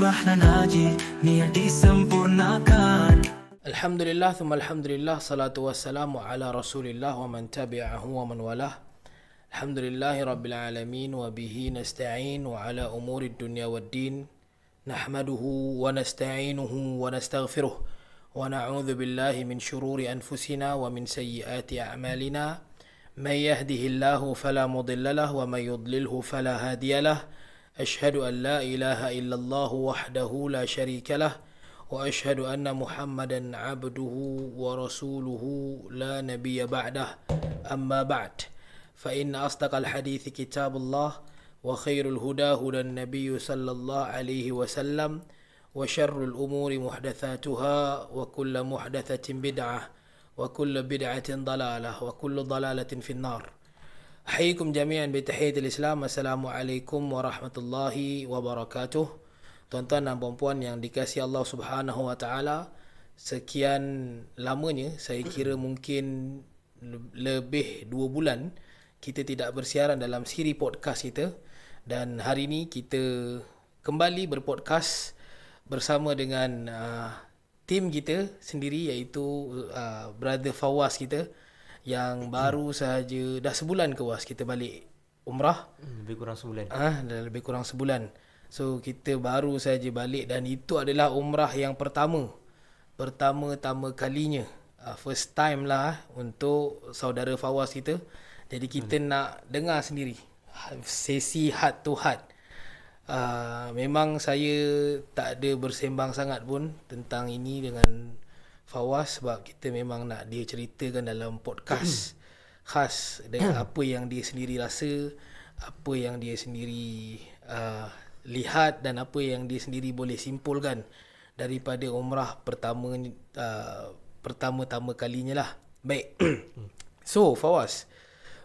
rahlan haji, niat disempurnakan. Alhamdulillah, thumma alhamdulillah, salatu wassalamu ala rasulillah wa man tabi'ahu wa man walah. Alhamdulillahi rabbil alamin wa bihi nasta'in wa ala umuri dunya wad din. Nahmaduhu wa nasta'inuhu wa nastaghfiruh wa na'udzu billahi min shururi anfusina wa min sayyiati a'malina. Man yahdihillahu fala mudilla lahu wa man yudlilhu fala hadiya lahu. Ashhadu an la ilaha illallah wahdahu la sharika lahu wa ashhadu anna Muhammadan abduhu wa rasuluhu la nabiyya ba'dah. Amma ba'd. Fa inna asdaqal hadithi kitabullah wa khairul huda hudan nabiyyu sallallahu alaihi wasallam wa syarrul umuri muhdatsatuha wa kullu muhdatsatin bid'ah wa kullu bid'atin dalalah wa kullu dalalatin finnar. Ahyikum jami'an bi tahiyatil Islam. Assalamualaikum warahmatullahi wabarakatuh. Tuan-tuan dan puan-puan yang dikasihi Allah Subhanahu wa taala, sekian lamanya, saya kira mungkin lebih 2 bulan kita tidak bersiaran dalam siri podcast kita, dan hari ini kita kembali berpodcast bersama dengan tim kita sendiri, iaitu brother Fawaz kita yang baru sahaja dah sebulan ke Was kita balik umrah. Lebih kurang sebulan. Dah lebih kurang sebulan. So kita baru saja balik, dan itu adalah umrah yang pertama kalinya, first time lah untuk saudara Fawaz kita. Jadi kita nak dengar sendiri sesi heart to heart. Memang saya tak ada bersembang sangat pun tentang ini dengan Fawaz, sebab kita memang nak dia ceritakan dalam podcast khas dengan apa yang dia sendiri rasa, apa yang dia sendiri lihat, dan apa yang dia sendiri boleh simpulkan daripada umrah pertama-tama kalinya lah. Baik. So Fawaz,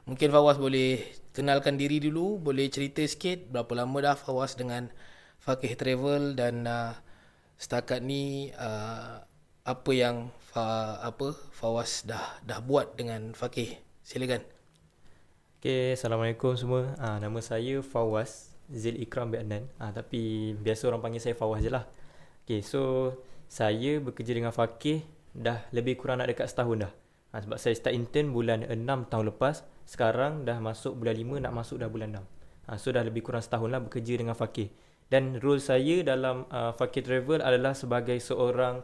mungkin Fawaz boleh kenalkan diri dulu, boleh cerita sikit berapa lama dah Fawaz dengan Faqih Travel, dan setakat ni apa yang Fawaz dah buat dengan Faqih. Silakan. Okay, Assalamualaikum semua. Nama saya Fawaz Zil Ikram bin Adnan. Tapi biasa orang panggil saya Fawaz je lah. Okay, so saya bekerja dengan Faqih dah lebih kurang nak dekat setahun dah. Sebab saya start intern bulan 6 tahun lepas. Sekarang dah masuk bulan 5, nak masuk dah bulan 6. So dah lebih kurang setahun lah bekerja dengan Faqih. Dan role saya dalam Faqih Travel adalah sebagai seorang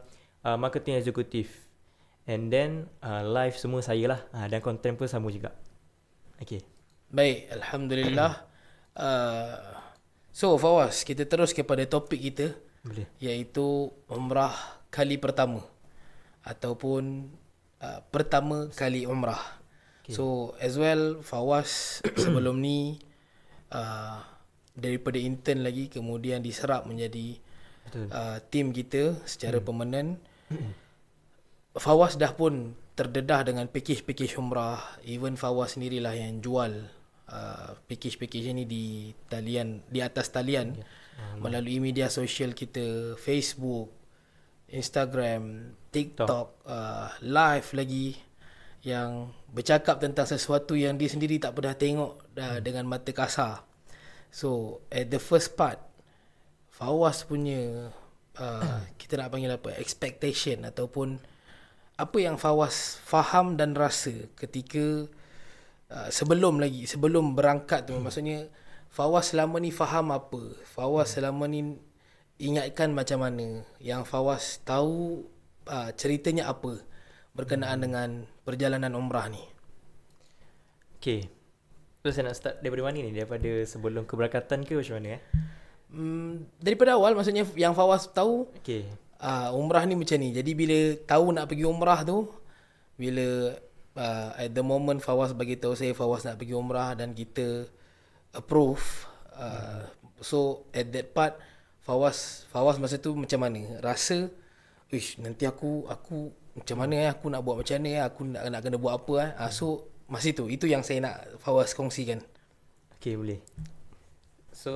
marketing executive. And then live semua saya lah, dan content pun sama juga. Okay. Baik, Alhamdulillah. So Fawaz, kita terus kepada topik kita. Boleh. Iaitu umrah kali pertama, ataupun pertama kali umrah. Okay. So as well, Fawaz sebelum ni daripada intern lagi, kemudian diserap menjadi tim kita secara permanent. Fawaz dah pun terdedah dengan package umrah. Even Fawaz sendirilah yang jual package ini di atas talian, melalui media sosial kita, Facebook, Instagram, TikTok, live lagi, yang bercakap tentang sesuatu yang dia sendiri tak pernah tengok dengan mata kasar. So at the first part, Fawaz punya kita nak panggil apa, expectation, ataupun apa yang Fawaz faham dan rasa ketika sebelum berangkat tu. Maksudnya Fawaz selama ni faham apa, Fawaz selama ni ingatkan macam mana, yang Fawaz tahu ceritanya apa berkenaan dengan perjalanan umrah ni. Okay, so saya nak start daripada mana ni? Daripada sebelum keberangkatan ke macam mana? Daripada awal, maksudnya yang Fawaz tahu. Okay. Umrah ni macam ni. Jadi bila tahu nak pergi umrah tu, bila at the moment Fawaz bagi tahu saya Fawaz nak pergi umrah dan kita approve, so at that part Fawaz masa tu macam mana rasa, nanti aku macam mana aku nak buat macam mana, aku nak kena buat apa. So masa itu yang saya nak Fawaz kongsikan. Okay, boleh. So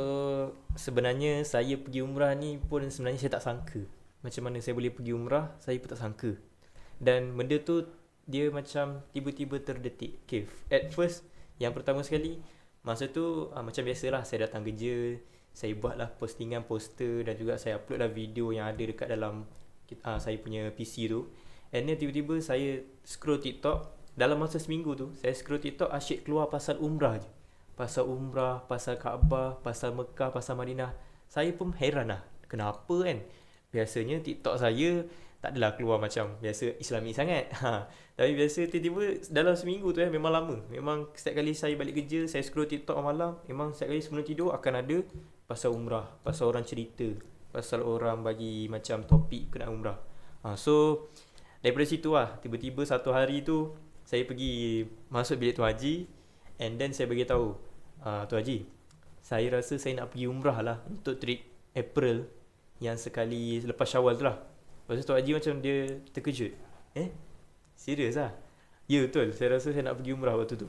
sebenarnya saya pergi umrah ni pun sebenarnya saya tak sangka macam mana saya boleh pergi umrah. Saya pun tak sangka. Dan benda tu dia macam tiba-tiba terdetik. Okay, at first, yang pertama sekali, masa tu macam biasalah, saya datang kerja, saya buatlah postingan poster dan juga saya uploadlah video yang ada dekat dalam saya punya PC tu. And then tiba-tiba saya scroll TikTok. Dalam masa seminggu tu saya scroll TikTok, asyik keluar pasal umrah je. Pasal umrah, pasal Kaabah, pasal Mekah, pasal Madinah. Saya pun heran lah, kenapa kan. Biasanya TikTok saya tak adalah keluar macam biasa Islami sangat. Tapi biasa tiba-tiba dalam seminggu tu memang lama. Memang setiap kali saya balik kerja, saya scroll TikTok malam, memang setiap kali sebelum tidur akan ada pasal umrah, pasal orang cerita, pasal orang bagi macam topik kena umrah. So daripada situ lah, tiba-tiba satu hari tu saya pergi masuk bilik Tuan Haji, and then saya bagi tahu, Tuan Haji, saya rasa saya nak pergi umrah lah untuk trip April yang sekali lepas Syawal tu lah. Lepas tu Tuan Haji macam dia terkejut. Serius lah? Ya betul, saya rasa saya nak pergi umrah waktu tu.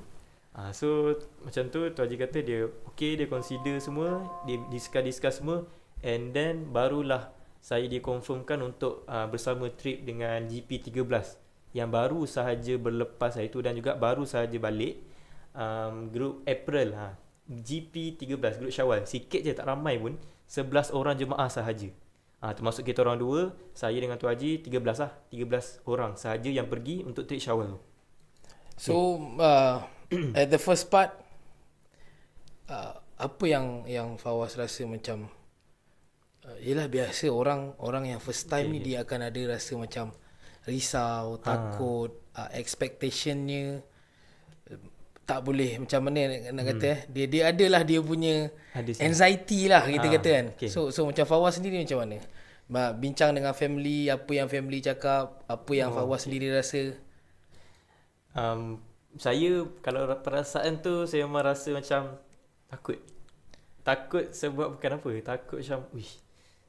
So macam tu Tuan Haji kata dia okay, dia consider semua, dia discuss semua, and then barulah saya dikonfirmkan untuk bersama trip dengan GP13 yang baru sahaja berlepas hari tu, dan juga baru sahaja balik grup April. GP13 grup Syawal, sikit je, tak ramai pun, 11 orang jemaah sahaja. Termasuk kita orang dua, saya dengan Tuan Haji 13 lah, 13 orang sahaja yang pergi untuk trip Syawal tu. So at the first part, apa yang Fawaz rasa macam yelah, biasa orang yang first time ni dia akan ada rasa macam risau, takut, expectationnya tak boleh, macam mana nak kata dia adalah dia punya anxiety lah kita kata kan. So macam Fawaz sendiri macam mana? Bincang dengan family, apa yang family cakap, apa yang Fawaz sendiri rasa? Saya kalau perasaan tu, saya memang rasa macam takut sebab bukan apa, takut macam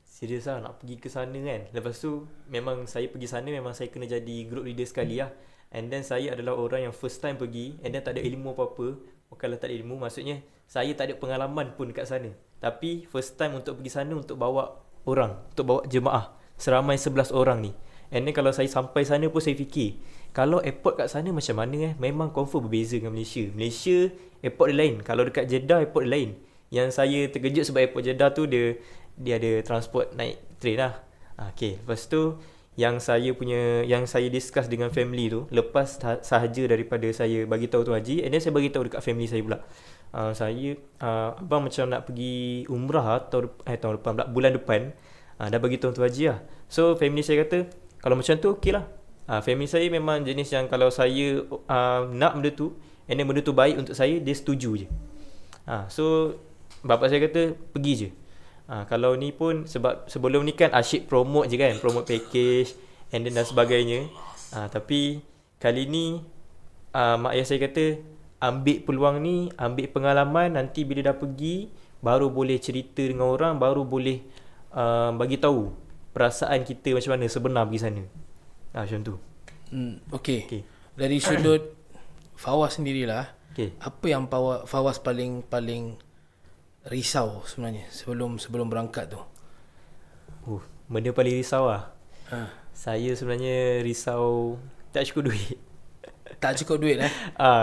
serius lah nak pergi ke sana kan. Lepas tu memang saya pergi sana, memang saya kena jadi group leader sekali lah. And then saya adalah orang yang first time pergi, and then tak ada ilmu apa-apa. Bukanlah tak ada ilmu, maksudnya saya tak ada pengalaman pun dekat sana. Tapi first time untuk pergi sana, untuk bawa orang, untuk bawa jemaah seramai 11 orang ni. And then kalau saya sampai sana pun saya fikir, kalau airport kat sana macam mana memang confirm berbeza dengan Malaysia. Malaysia airport dia lain, kalau dekat Jeddah airport dia lain. Yang saya terkejut sebab airport Jeddah tu dia ada transport naik train lah. Lepas tu yang saya discuss dengan family tu, lepas sahaja daripada saya bagi tahu Tuan Haji, and then saya bagi tahu dekat family saya pula, saya abang macam nak pergi umrah tahun depan pula, bulan depan. Dah bagi tahu Tuan Haji lah. So family saya kata kalau macam tu okey lah. Family saya memang jenis yang kalau saya nak benda tu, and then benda tu baik untuk saya, dia setuju je. So bapak saya kata pergi je. Kalau ni pun sebab sebelum ni kan asyik promote je kan, promote package and then dan sebagainya. Tapi kali ni mak ayah saya kata ambil peluang ni, ambil pengalaman, nanti bila dah pergi baru boleh cerita dengan orang, baru boleh bagi tahu perasaan kita macam mana sebenar pergi sana. Macam tu. Okay. Dari sudut Fawaz sendirilah, apa yang Fawaz paling risau sebenarnya sebelum berangkat tu? Benda paling risau lah. Saya sebenarnya risau tak cukup duit. Tak cukup duit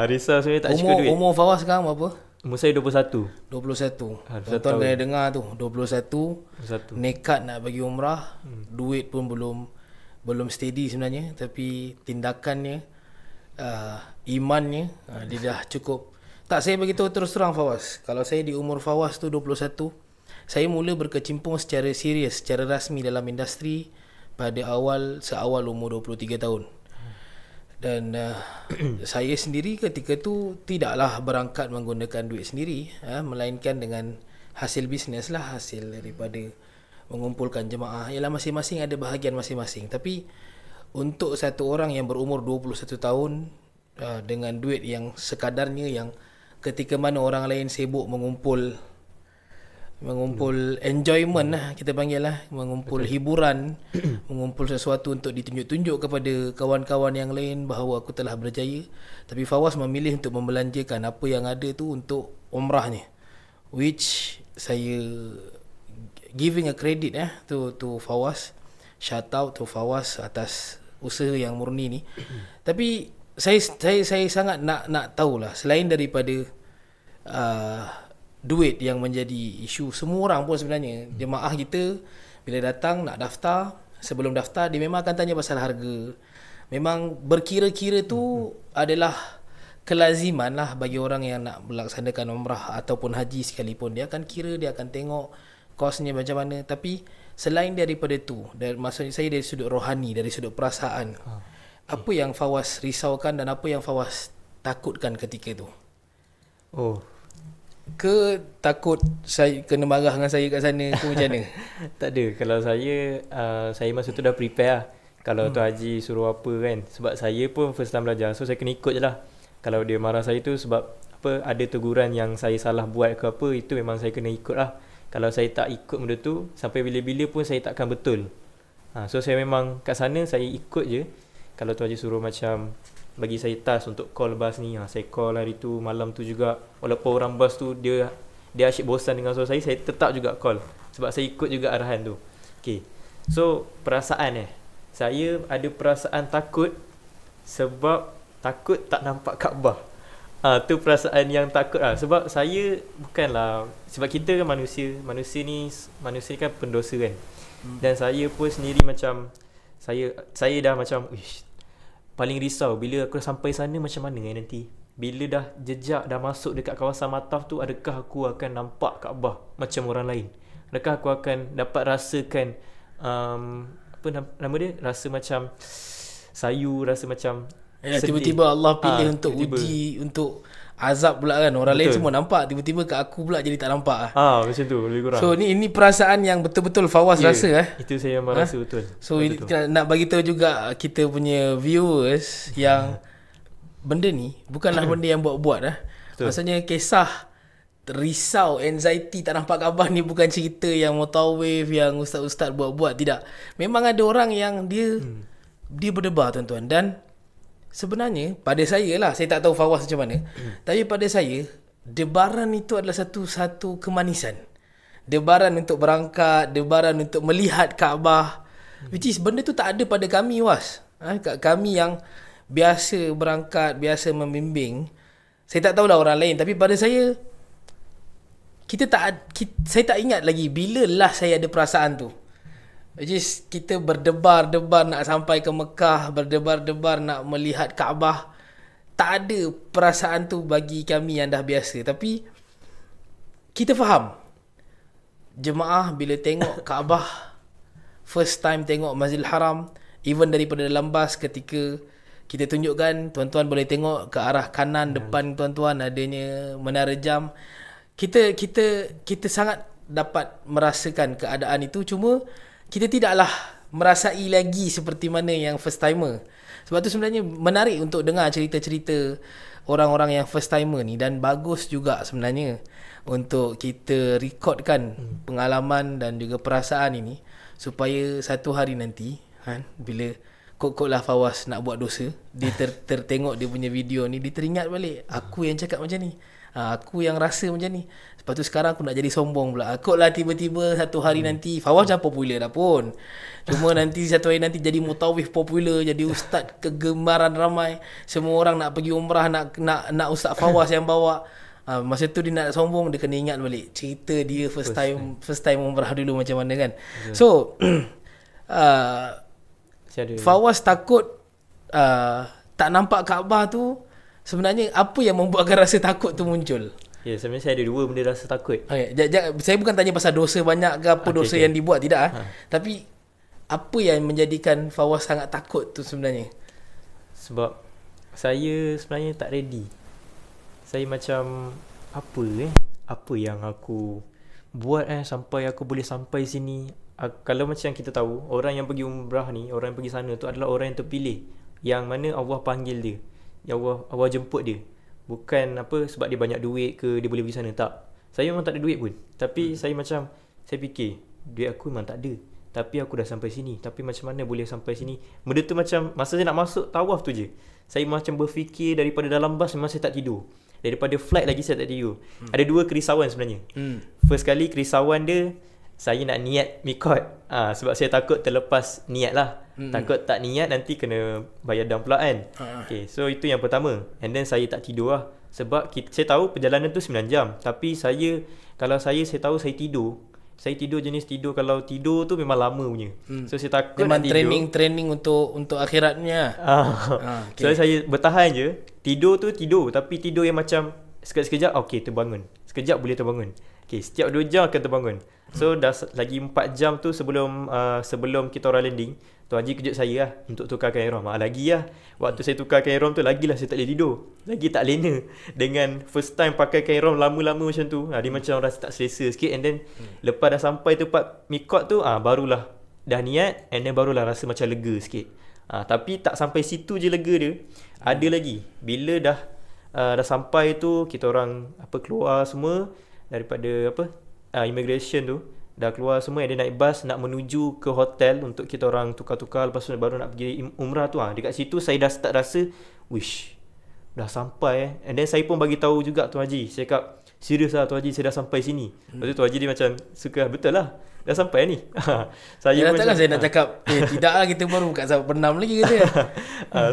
risau sebenarnya tak cukup duit. Umur Fawaz sekarang berapa? Umur saya 21. Tuan-tuan kena dengar tu, 21. Nekat nak bagi umrah, duit pun belum steady sebenarnya, tapi tindakannya, imannya, dia dah cukup. Tak, saya beritahu terus terang Fawaz, kalau saya di umur Fawaz tu 21, saya mula berkecimpung secara serius, secara rasmi dalam industri pada seawal umur 23 tahun. Dan saya sendiri ketika tu tidaklah berangkat menggunakan duit sendiri, melainkan dengan hasil bisnes lah, hasil daripada mengumpulkan jemaah. Ialah masing-masing ada bahagian masing-masing. Tapi untuk satu orang yang berumur 21 tahun dengan duit yang sekadarnya, yang ketika mana orang lain sibuk mengumpul enjoyment lah, kita panggil lah, mengumpul hiburan, mengumpul sesuatu untuk ditunjuk-tunjuk kepada kawan-kawan yang lain bahawa aku telah berjaya, tapi Fawaz memilih untuk membelanjakan apa yang ada tu untuk umrahnya, which saya giving a credit to Fawaz, shout out to Fawaz atas usaha yang murni ni. Tapi saya sangat nak tahulah, selain daripada duit yang menjadi isu semua orang pun sebenarnya. Jemaah kita bila datang nak daftar, sebelum daftar dia memang akan tanya pasal harga. Memang berkira-kira tu adalah kelaziman lah bagi orang yang nak melaksanakan umrah ataupun haji sekalipun. Dia akan kira, dia akan tengok kosnya macam mana. Tapi selain daripada tu, maksudnya saya dari sudut rohani, dari sudut perasaan, apa yang Fawaz risaukan dan apa yang Fawaz takutkan ketika tu? Ke takut saya kena marah dengan saya kat sana ke macam mana? Tak ada. Kalau saya masa tu dah prepare lah. Kalau tu haji suruh apa kan. Sebab saya pun first time belajar, so saya kena ikut je lah. Kalau dia marah saya tu sebab apa, ada teguran yang saya salah buat ke apa, itu memang saya kena ikut lah. Kalau saya tak ikut benda tu, sampai bila-bila pun saya takkan betul. So saya memang kat sana saya ikut je. Kalau tu haji suruh macam bagi saya task untuk call bas ni, saya call hari tu, malam tu juga. Walaupun orang bas tu dia asyik bosan dengan suara saya tetap juga call. Sebab saya ikut juga arahan tu. Okay. So perasaan saya ada perasaan takut sebab takut tak nampak Kaabah. Tu perasaan yang takut lah. Sebab saya bukanlah, sebab kita kan manusia ni kan pendosa kan. Dan saya pun sendiri macam saya dah macam paling risau bila aku dah sampai sana macam mana nanti. Bila dah jejak dah masuk dekat kawasan Mataf tu, adakah aku akan nampak Kaabah macam orang lain? Adakah aku akan dapat rasakan apa nama dia? Rasa macam sayu, rasa macam tiba-tiba Allah pilih untuk uji, untuk azab pula kan. Orang lain semua nampak, tiba-tiba kat aku pula jadi tak nampak macam tu lebih kurang. So ini perasaan yang betul-betul Fawaz rasa Itu saya memang rasa betul. So nak bagi tahu juga kita punya viewers yang benda ni bukanlah benda yang buat-buat Maksudnya kisah risau, anxiety tak nampak Kaabah ni bukan cerita yang mutawif, yang ustaz-ustaz buat-buat. Tidak. Memang ada orang yang dia berdebar tuan-tuan. Dan sebenarnya pada saya lah, saya tak tahu Fawaz macam mana, tapi pada saya debaran itu adalah satu kemanisan. Debaran untuk berangkat, debaran untuk melihat Kaabah, which is benda tu tak ada pada kami kami yang biasa berangkat, biasa membimbing. Saya tak tahulah orang lain, tapi pada saya saya tak ingat lagi bila lah saya ada perasaan tu. Which is kita berdebar-debar nak sampai ke Mekah, berdebar-debar nak melihat Kaabah. Tak ada perasaan tu bagi kami yang dah biasa. Tapi kita faham, jemaah bila tengok Kaabah, first time tengok Masjidil Haram, even daripada dalam bas ketika kita tunjukkan, tuan-tuan boleh tengok ke arah kanan depan tuan-tuan adanya menara jam. Kita sangat dapat merasakan keadaan itu. Cuma kita tidaklah merasai lagi seperti mana yang first timer. Sebab tu sebenarnya menarik untuk dengar cerita-cerita orang-orang yang first timer ni. Dan bagus juga sebenarnya untuk kita rekodkan pengalaman dan juga perasaan ini, supaya satu hari nanti bila kok-koklah Fawaz nak buat dosa, dia tertengok dia punya video ni, dia teringat balik, aku yang cakap macam ni, aku yang rasa macam ni. Lepas tu sekarang aku nak jadi sombong pula. Kot lah tiba-tiba satu hari nanti Fawaz dah popular dah pun. Cuma nanti satu hari nanti jadi mutawif popular, jadi ustaz kegemaran ramai. Semua orang nak pergi umrah, nak ustaz Fawaz yang bawa. Masa tu dia nak sombong, dia kena ingat balik cerita dia first time umrah dulu macam mana kan. So Fawaz takut tak nampak Kaabah tu. Sebenarnya apa yang membuatkan rasa takut tu muncul? Sebenarnya saya ada dua benda rasa takut. Saya bukan tanya pasal dosa banyak ke apa dosa yang dibuat, tidak. Tapi apa yang menjadikan Fawaz sangat takut tu sebenarnya? Sebab saya sebenarnya tak ready. Saya macam apa yang aku buat sampai aku boleh sampai sini. Kalau macam kita tahu, orang yang pergi umrah ni, orang yang pergi sana tu adalah orang yang terpilih, yang mana Allah panggil dia, yang Allah jemput dia. Bukan sebab dia banyak duit ke dia boleh pergi sana, tak. Saya memang tak ada duit pun. Tapi saya fikir duit aku memang tak ada, tapi aku dah sampai sini. Tapi macam mana boleh sampai sini? Benda tu macam masa saya nak masuk tawaf tu je, saya macam berfikir. Daripada dalam bas memang saya tak tidur. Daripada flight lagi saya tak tidur. Ada dua kerisauan sebenarnya. First kali kerisauan dia, saya nak niat mikot. Sebab saya takut terlepas niat lah. Takut tak niat nanti kena bayar dam pula kan. Okay, so itu yang pertama. And then saya tak tidur lah. Sebab saya tahu perjalanan tu 9 jam. Tapi kalau saya tahu saya tidur. Saya tidur jenis tidur, kalau tidur tu memang lama punya. So saya takut Memang nak tidur. training untuk akhiratnya. Okay. So saya bertahan je. Tidur tu tidur, tapi tidur yang macam sekejap-sekejap okay terbangun. Sekejap boleh terbangun. Okay, setiap 2 jam akan terbangun. So dah lagi 4 jam tu sebelum kita orang landing, Tuan Haji kejut saya lah untuk tukarkan ihram. Lagi lah, waktu saya tukarkan ihram tu lagilah saya tak boleh tidur. Lagi tak lena dengan first time pakai ihram lama-lama macam tu. Dia macam rasa tak selesa sikit. And then lepas dah sampai tempat mikot tu, barulah dah niat, and then barulah rasa macam lega sikit. Tapi tak sampai situ je lega dia. Ada lagi. Bila dah sampai tu, kita orang keluar semua daripada immigration tu, dah keluar semua, dia naik bas nak menuju ke hotel untuk kita orang tukar-tukar, lepas tu baru nak pergi umrah tu. Dekat situ saya dah start rasa wish dah sampai and then saya pun bagi tahu juga Tuan Haji. Saya cakap, serius lah Tuan Haji, saya dah sampai sini. Lepas tu Tuan Haji dia macam suka, betul lah dah sampai ni. Saya takkan saya nak cakap tidak lah, kita baru kat sahabat pernam lagi kata.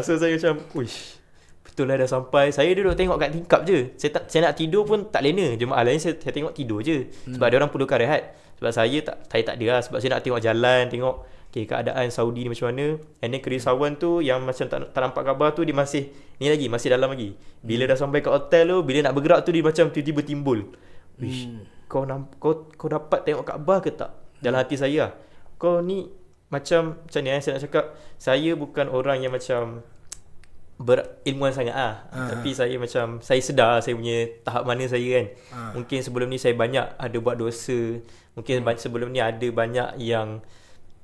So saya macam wish betul lah dah sampai. Saya duduk tengok kat tingkap je. Saya nak tidur pun tak lena. Jemaah lain saya tengok tidur je. Sebab dia orang perlukan rehat. Sebab saya tak ada lah. Sebab saya nak tengok jalan, tengok keadaan Saudi ni macam mana. And then kerisauan tu yang macam tak nampak khabar tu, dia masih dalam lagi. Bila dah sampai kat hotel tu, bila nak bergerak tu, dia macam tiba-tiba timbul. Wish, kau dapat tengok khabar ke tak? Dalam hati saya lah, kau ni macam ni saya nak cakap, saya bukan orang yang macam berilmuan sangat tapi saya sedar saya punya tahap mana saya kan. Mungkin sebelum ni saya banyak ada buat dosa. Mungkin sebelum ni ada banyak yang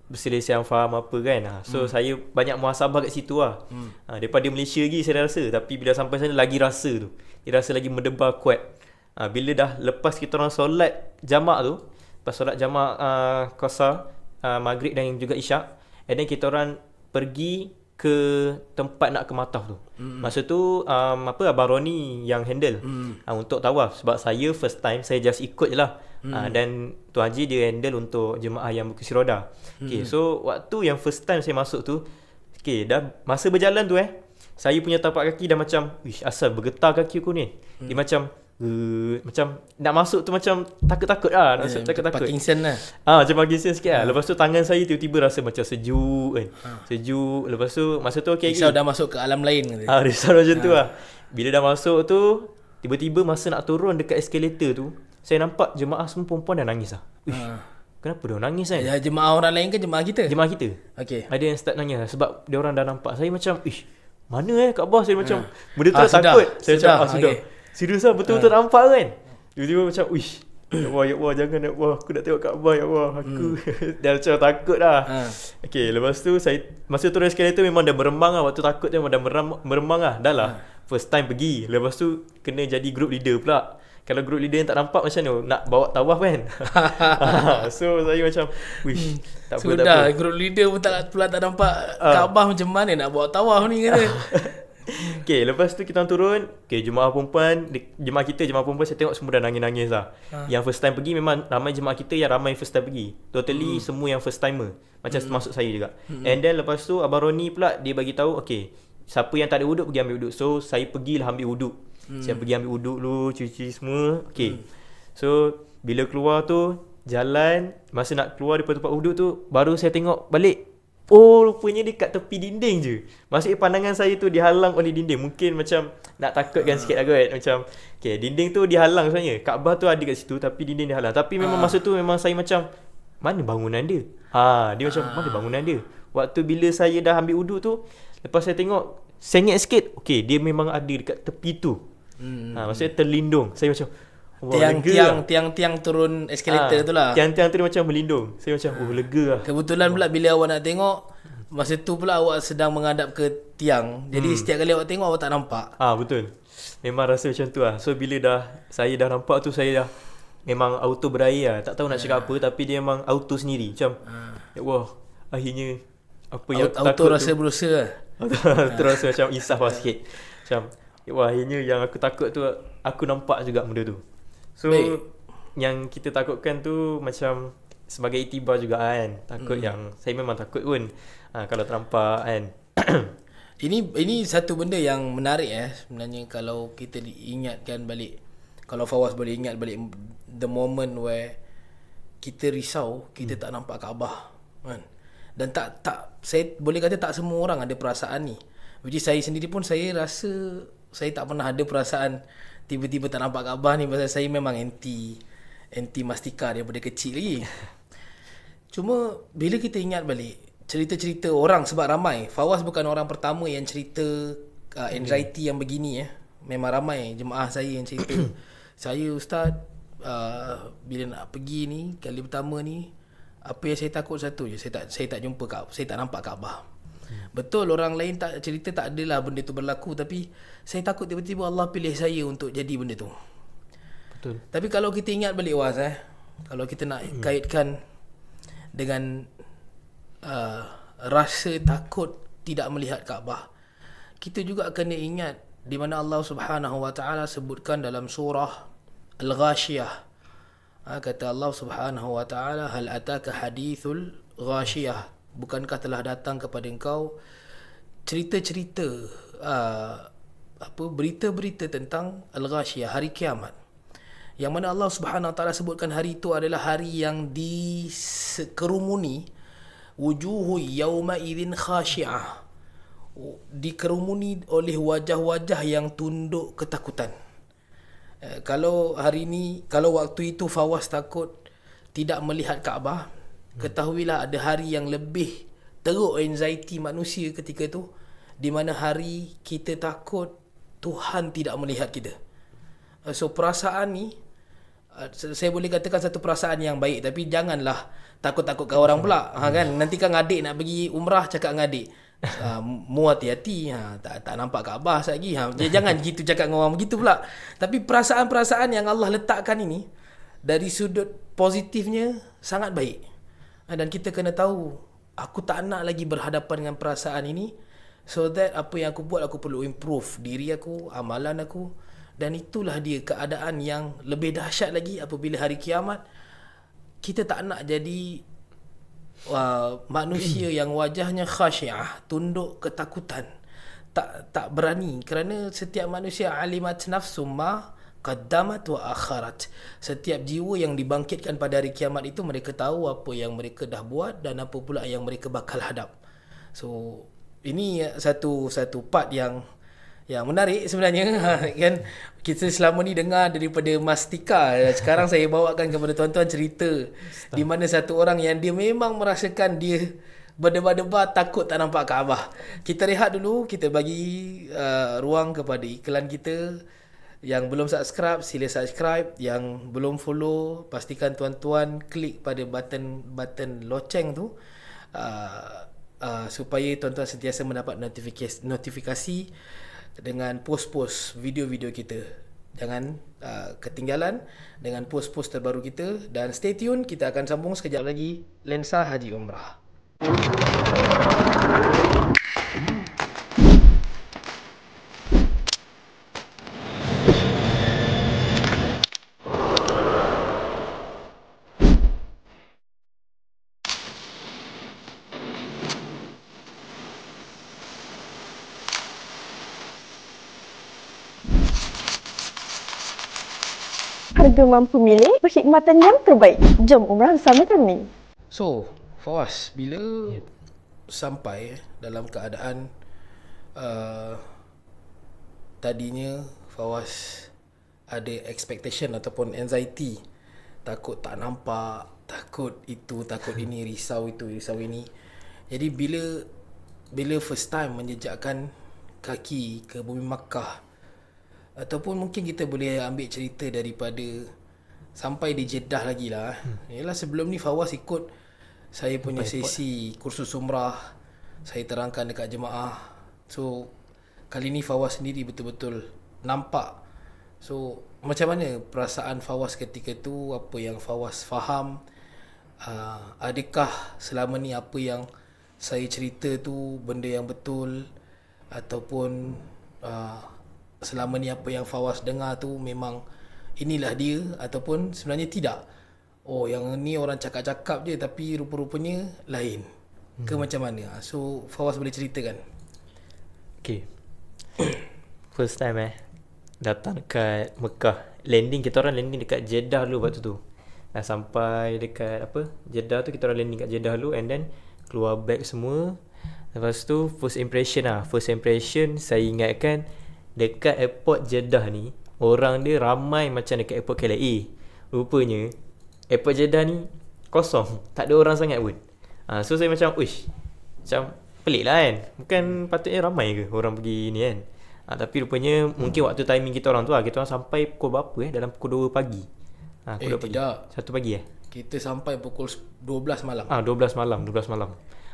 berselisih faham apa kan. So saya banyak muhasabah kat situ daripada Malaysia lagi saya rasa. Tapi bila sampai sana lagi rasa tu, dia rasa lagi mendebar kuat. Bila dah lepas kita orang solat jamak tu, lepas solat jamak qasar, maghrib dan juga isyak, and then kita orang pergi ke tempat nak ke Mataf tu. Masa tu Abang Roni yang handle untuk tawaf. Sebab saya first time, saya just ikut je lah. Dan Tuan Haji dia handle untuk jemaah yang berkursi roda. Okay, so waktu yang first time saya masuk tu, dah masa berjalan tu saya punya tapak kaki dah macam, wish, asal bergetar kaki aku ni. Dia macam nak masuk tu macam takut-takut lah. Takut-takut Parkinson lah. Macam Parkinson sikit lah. Lepas tu tangan saya tiba-tiba rasa macam sejuk kan. Sejuk. Lepas tu masa tu risau dah masuk ke alam lain. Risau macam tu lah. Bila dah masuk tu, tiba-tiba masa nak turun dekat eskalator tu, saya nampak jemaah semua perempuan dah nangis lah. Kenapa dia nangis kan? Jemaah orang lain ke jemaah kita? Jemaah kita. Okay. Ada yang start nangis lah. Sebab dia orang dah nampak. Saya macam, mana Kaabah? Saya macam benda tu takut. Saya macam sudah. Serius lah, betul-betul nampak kan. Tiba-tiba macam, wish, ya Allah, jangan ya Allah, aku nak tengok Kaabah ya Allah. Aku dah macam takut lah. Okay, lepas tu masa turun eskalator memang dah meremang lah. Waktu takut tu memang dah meremang lah. Dah lah, first time pergi. Lepas tu kena jadi group leader pula. Kalau group leader yang tak nampak macam mana nak bawa tawaf kan. So saya macam, wish, tak apa, tak apa. Group leader pun tak nampak Kaabah, macam mana nak bawa tawaf ni kata. Okay, lepas tu kita turun. Okay, jemaah perempuan, jemaah perempuan saya tengok semua dah nangis-nangis lah. Yang first time pergi memang ramai jemaah kita yang ramai first time pergi. Totally semua yang first timer. Macam termasuk saya juga. And then lepas tu Abang Roni pula dia bagi tahu, okay, siapa yang tak ada wuduk pergi ambil wuduk. So saya pergilah ambil wuduk. Saya pergi ambil wuduk dulu, cuci semua. Okay. So bila keluar tu, jalan, masa nak keluar daripada tempat wuduk tu, baru saya tengok balik. Rupanya dekat tepi dinding je. Maksudnya pandangan saya tu dihalang oleh dinding. Mungkin macam nak takutkan sikit lah kan. Macam okay, dinding tu dihalang sebenarnya. Kaabah tu ada kat situ tapi dinding dihalang. Tapi memang masa tu memang saya macam, mana bangunan dia? Dia macam, mana bangunan dia? Waktu bila saya dah ambil wuduk tu, lepas saya tengok, sengit sikit, okay, dia memang ada dekat tepi tu. Maksudnya terlindung. Saya macam, tiang turun eskalator tu lah. Tiang-tiang tu dia macam melindung. Saya macam, lega lah. Kebetulan pula bila awak nak tengok, masa tu pula awak sedang menghadap ke tiang. Jadi setiap kali awak tengok, awak tak nampak. Betul. Memang rasa macam tu lah. So bila saya dah nampak tu, saya dah memang auto berair lah. Tak tahu nak cakap apa, tapi dia memang auto sendiri. Macam, ya Allah, akhirnya apa yang aku auto takut rasa tu, berusaha lah. Auto rasa macam isaf lah sikit. Macam, ya Allah, akhirnya yang aku takut tu, aku nampak juga benda tu. So yang kita takutkan tu macam sebagai iktibar juga kan. Takut yang saya memang takut pun kalau ternampak kan. Ini satu benda yang menarik sebenarnya kalau kita ingatkan balik. Kalau Fawaz boleh ingat balik the moment where kita risau, kita tak nampak Kaabah kan. Dan tak saya boleh kata tak semua orang ada perasaan ni. Which is saya sendiri pun saya rasa saya tak pernah ada perasaan tiba-tiba tak nampak Kaabah ni, pasal saya memang anti mastika daripada kecil lagi. Cuma bila kita ingat balik cerita-cerita orang, sebab ramai, Fawaz bukan orang pertama yang cerita anxiety yang begini Memang ramai jemaah saya yang cerita. Saya ustaz, bila nak pergi ni kali pertama ni, apa yang saya takut satu je, saya tak jumpa Kaabah, saya tak nampak Kaabah. Betul orang lain tak cerita tak adalah benda tu berlaku, tapi saya takut tiba-tiba Allah pilih saya untuk jadi benda tu. Betul. Tapi kalau kita ingat balik Was kalau kita nak kaitkan dengan rasa takut tidak melihat Kaabah, kita juga kena ingat di mana Allah Subhanahu wa taala sebutkan dalam surah Al-Ghashiyah. Kata Allah Subhanahu wa taala, hal ataka hadithul ghashiyah, bukankah telah datang kepada engkau cerita-cerita berita-berita tentang Al-Ghashiyah, hari kiamat. Yang mana Allah Subhanahu wa taala sebutkan hari itu adalah hari yang dikerumuni wujuhu yawma idzin khashi'ah, dikerumuni oleh wajah-wajah yang tunduk ketakutan. Kalau hari ni, kalau waktu itu Fawaz takut tidak melihat Kaabah, ketahuilah ada hari yang lebih teruk anxiety manusia ketika itu, di mana hari kita takut Tuhan tidak melihat kita. So perasaan ni saya boleh katakan satu perasaan yang baik, tapi janganlah takut-takut ke orang pula kan. Nanti kan adik nak pergi umrah cakap dengan adik, mu hati-hati, tak nampak Kaabah lagi. Jangan gitu cakap dengan orang begitu pula. Tapi perasaan-perasaan yang Allah letakkan ini dari sudut positifnya sangat baik. Dan kita kena tahu, aku tak nak lagi berhadapan dengan perasaan ini, so that apa yang aku buat, aku perlu improve diri aku, amalan aku. Dan itulah dia keadaan yang lebih dahsyat lagi apabila hari kiamat kita tak nak jadi manusia yang wajahnya khasyiah, tunduk ketakutan, tak berani, kerana setiap manusia alimat nafsum ma qaddamat wa akharat. Setiap jiwa yang dibangkitkan pada hari kiamat itu, mereka tahu apa yang mereka dah buat dan apa pula yang mereka bakal hadap. So ini satu part yang menarik sebenarnya kan. Kita selama ni dengar daripada Mastika, sekarang saya bawakan kepada tuan-tuan cerita di mana satu orang yang dia memang merasakan dia berdebar-debar takut tak nampak Kaabah. Kita rehat dulu, kita bagi ruang kepada iklan kita. Yang belum subscribe, sila subscribe. Yang belum follow, pastikan tuan-tuan klik pada button loceng tu, supaya tuan-tuan sentiasa mendapat notifikasi dengan post-post video-video kita. Jangan ketinggalan dengan post-post terbaru kita. Dan stay tune, kita akan sambung sekejap lagi Lensa Haji Umrah. Harga mampu milih, perkhidmatan yang terbaik. Jom umrah bersama kami. So, Fawaz, bila sampai dalam keadaan tadinya Fawaz ada expectation ataupun anxiety, takut tak nampak, takut itu, takut ini, risau itu, risau ini. Jadi bila first time menjejakkan kaki ke bumi Makkah, ataupun mungkin kita boleh ambil cerita daripada sampai di Jeddah lagi lah. Yalah, sebelum ni Fawaz ikut saya punya sesi kursus umrah, saya terangkan dekat jemaah. So kali ni Fawaz sendiri betul-betul nampak. So macam mana perasaan Fawaz ketika tu? Apa yang Fawaz faham? Adakah selama ni apa yang saya cerita tu benda yang betul, ataupun selama ni apa yang Fawaz dengar tu memang inilah dia, ataupun sebenarnya tidak? Oh, yang ni orang cakap-cakap je tapi rupa-rupanya lain. Ke macam mana? So Fawaz boleh ceritakan? Okay, first time datang dekat Mekah. Kita orang landing dekat Jeddah dulu waktu tu. Dah sampai dekat Jeddah tu, kita orang landing kat Jeddah dulu, and then keluar bag semua. Lepas tu first impression saya ingatkan dekat airport Jeddah ni orang dia ramai macam dekat airport KLIA. Rupanya airport Jeddah ni kosong, tak ada orang sangat pun. So saya macam macam pelik lah kan. Bukan patutnya ramai ke orang pergi ni kan. Tapi rupanya mungkin waktu timing kita orang tu kita orang sampai pukul berapa dalam pukul 2 pagi. Pukul 2 pagi. Tidak. 1 pagi Kita sampai pukul 12 malam. 12 malam.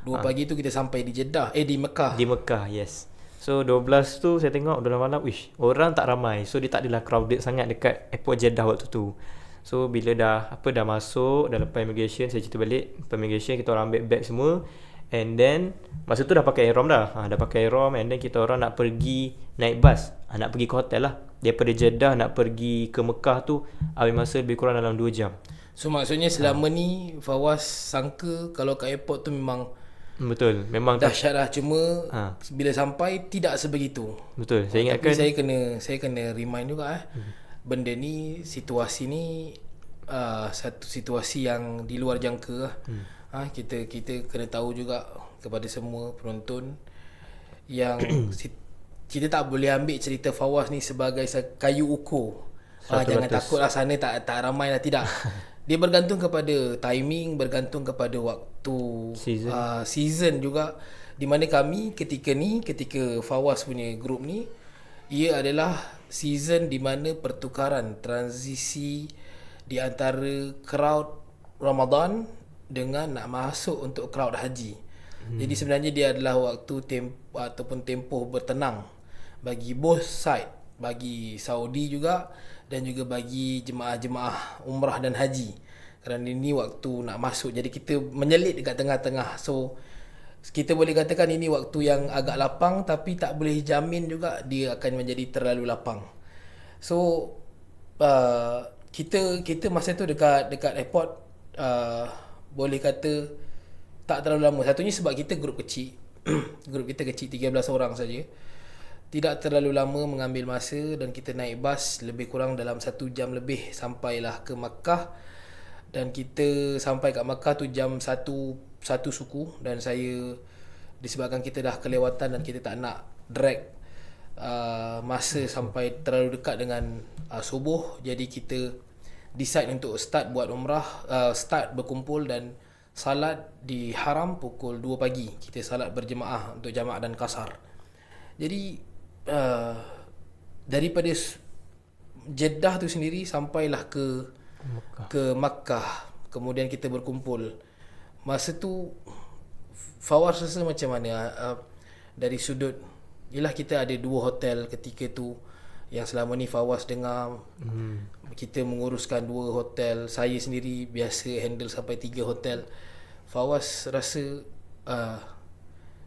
2 pagi tu kita sampai di Jeddah, di Mekah. Di Mekah, yes. So 12 tu saya tengok 12 malam, orang tak ramai. So dia tak adalah crowded sangat dekat airport Jeddah waktu tu. So bila dah masuk, dah lepas immigration, saya cerita balik, immigration kita orang ambil bag semua. And then masa tu dah pakai ihram dah. Dah pakai ihram, and then kita orang nak pergi naik bas. Nak pergi ke hotel lah. Daripada Jeddah nak pergi ke Mekah tu ambil masa lebih kurang dalam 2 jam. So maksudnya selama ni Fawaz sangka kalau kat airport tu memang betul, memang dahsyat lah. Cuma bila sampai tidak sebegitu. Betul, saya ingatkan. Tapi saya kena remind juga benda ni, situasi ni satu situasi yang di luar jangka lah. Kita kena tahu juga kepada semua penonton yang kita tak boleh ambil cerita Fawaz ni sebagai kayu ukur. Jangan takutlah sana tak ramai lah, tidak. Dia bergantung kepada timing, bergantung kepada waktu season juga. Di mana kami ketika Fawaz punya group ni, ia adalah season di mana pertukaran, transisi di antara crowd Ramadan dengan nak masuk untuk crowd haji. Jadi sebenarnya dia adalah waktu tempoh bertenang bagi both side, bagi Saudi juga dan juga bagi jemaah-jemaah umrah dan haji. Kerana ini waktu nak masuk, jadi kita menyelit dekat tengah-tengah. So kita boleh katakan ini waktu yang agak lapang, tapi tak boleh jamin juga dia akan menjadi terlalu lapang. So kita masa tu dekat airport, boleh kata tak terlalu lama. Satunya sebab kita grup kecil. Grup kita kecil, 13 orang saja. Tidak terlalu lama mengambil masa, dan kita naik bas lebih kurang dalam 1 jam lebih sampailah ke Makkah. Dan kita sampai kat Makkah tu jam 1 suku, dan saya disebabkan kita dah kelewatan dan kita tak nak drag masa sampai terlalu dekat dengan subuh, jadi kita decide untuk start buat umrah, start berkumpul dan salat di haram pukul 2 pagi. Kita salat berjemaah untuk jamaah dan qasar. Jadi daripada Jeddah tu sendiri sampailah ke Makkah. Kemudian kita berkumpul. Masa tu Fawaz rasa macam mana dari sudut, yelah kita ada 2 hotel ketika tu yang selama ni Fawaz dengar. Kita menguruskan 2 hotel. Saya sendiri biasa handle sampai 3 hotel. Fawaz rasa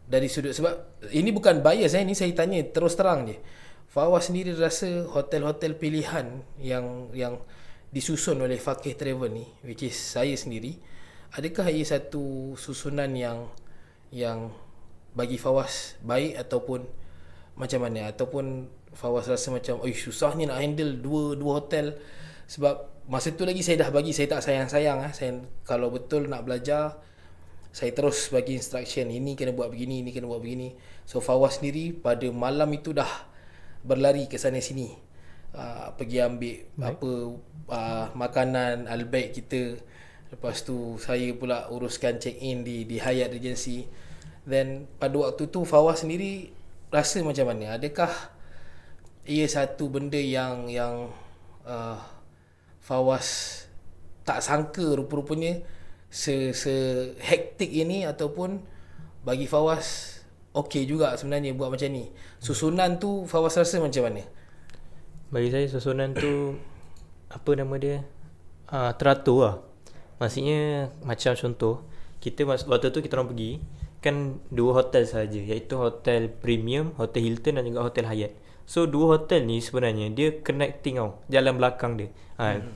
dari sudut, sebab ini bukan bias, ini saya tanya terus terang je. Fawaz sendiri rasa hotel-hotel pilihan yang disusun oleh Faqih Travel ni, which is saya sendiri, adakah ia satu susunan yang bagi Fawaz baik ataupun macam mana? Ataupun Fawaz rasa macam susahnya nak handle dua hotel. Sebab masa tu lagi saya tak sayang-sayang saya, kalau betul nak belajar, saya terus bagi instruction, ini kena buat begini, ini kena buat begini. So Fawaz sendiri pada malam itu dah berlari ke sana sini, pergi ambil makanan al-baik kita. Lepas tu saya pula uruskan check in di Hyatt Regency. Then pada waktu tu Fawaz sendiri rasa macam mana? Adakah ia satu benda yang Fawaz tak sangka rupa-rupanya se-hektik ini, ataupun bagi Fawaz okey juga sebenarnya buat macam ni? Susunan tu Fawaz rasa macam mana? Bagi saya susunan tu teratur lah. Maksudnya macam contoh, kita waktu tu kita orang pergi kan 2 hotel saja, iaitu hotel premium, hotel Hilton dan juga hotel Hyatt. So 2 hotel ni sebenarnya dia connecting jalan belakang dia.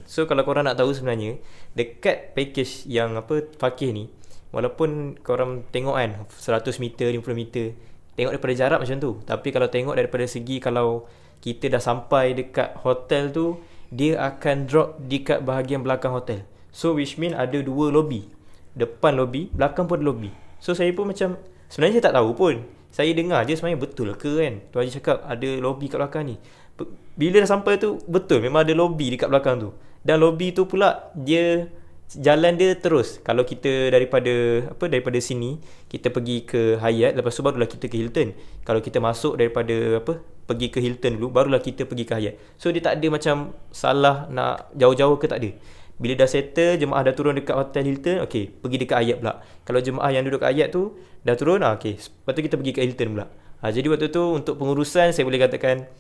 So kalau korang nak tahu sebenarnya dekat package yang Faqih ni, walaupun korang tengok kan 100 meter, 50 meter, tengok daripada jarak macam tu. Tapi kalau tengok daripada segi kalau kita dah sampai dekat hotel tu, dia akan drop dekat bahagian belakang hotel. So which mean ada 2 lobby. Depan lobby, belakang pun ada lobby. So saya pun macam, sebenarnya saya tak tahu pun. Saya dengar je sebenarnya betul ke kan. Tu Haji cakap ada lobby kat belakang ni. Bila dah sampai tu, betul memang ada lobby dekat belakang tu. Dan lobby tu pula dia jalan dia terus. Kalau kita daripada sini kita pergi ke Hyatt, lepas tu barulah kita ke Hilton. Kalau kita masuk daripada pergi ke Hilton dulu, barulah kita pergi ke Hyatt. So dia tak ada macam salah nak jauh-jauh ke, tak ada. Bila dah settle, jemaah dah turun dekat hotel Hilton, okey, pergi dekat Hyatt pula. Kalau jemaah yang duduk kat Hyatt tu dah turun, okey, lepas tu kita pergi ke Hilton pula. Jadi waktu tu untuk pengurusan saya boleh katakan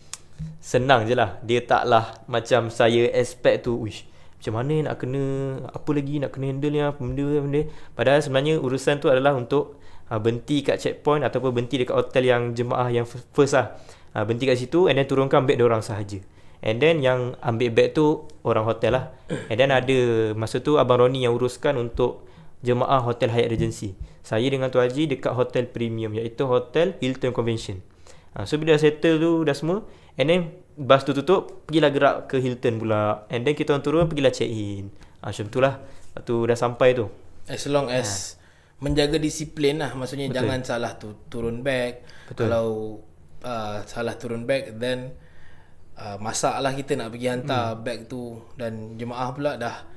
senang je lah. Dia taklah macam saya expect tu, wish, macam mana nak kena, apa lagi nak kena handle ni, benda. Padahal sebenarnya urusan tu adalah untuk berhenti kat checkpoint ataupun berhenti dekat hotel yang jemaah yang first lah. Berhenti kat situ and then turunkan beg diorang sahaja. And then yang ambil beg tu orang hotel lah. And then ada masa tu Abang Roni yang uruskan untuk jemaah hotel Hyatt Regency. Saya dengan Tu Haji dekat hotel premium, iaitu hotel Hilton Convention. So bila dah settle tu dah semua, and then bas tu tutup, pergilah gerak ke Hilton pula. And then kita orang turun, pergilah check in. Macam tu lah. Lepas tu dah sampai tu. As long as menjaga disiplin lah. Maksudnya Betul. jangan salah turun beg. Betul. Kalau salah turun beg, then masalah kita nak pergi hantar beg tu. Dan jemaah pula dah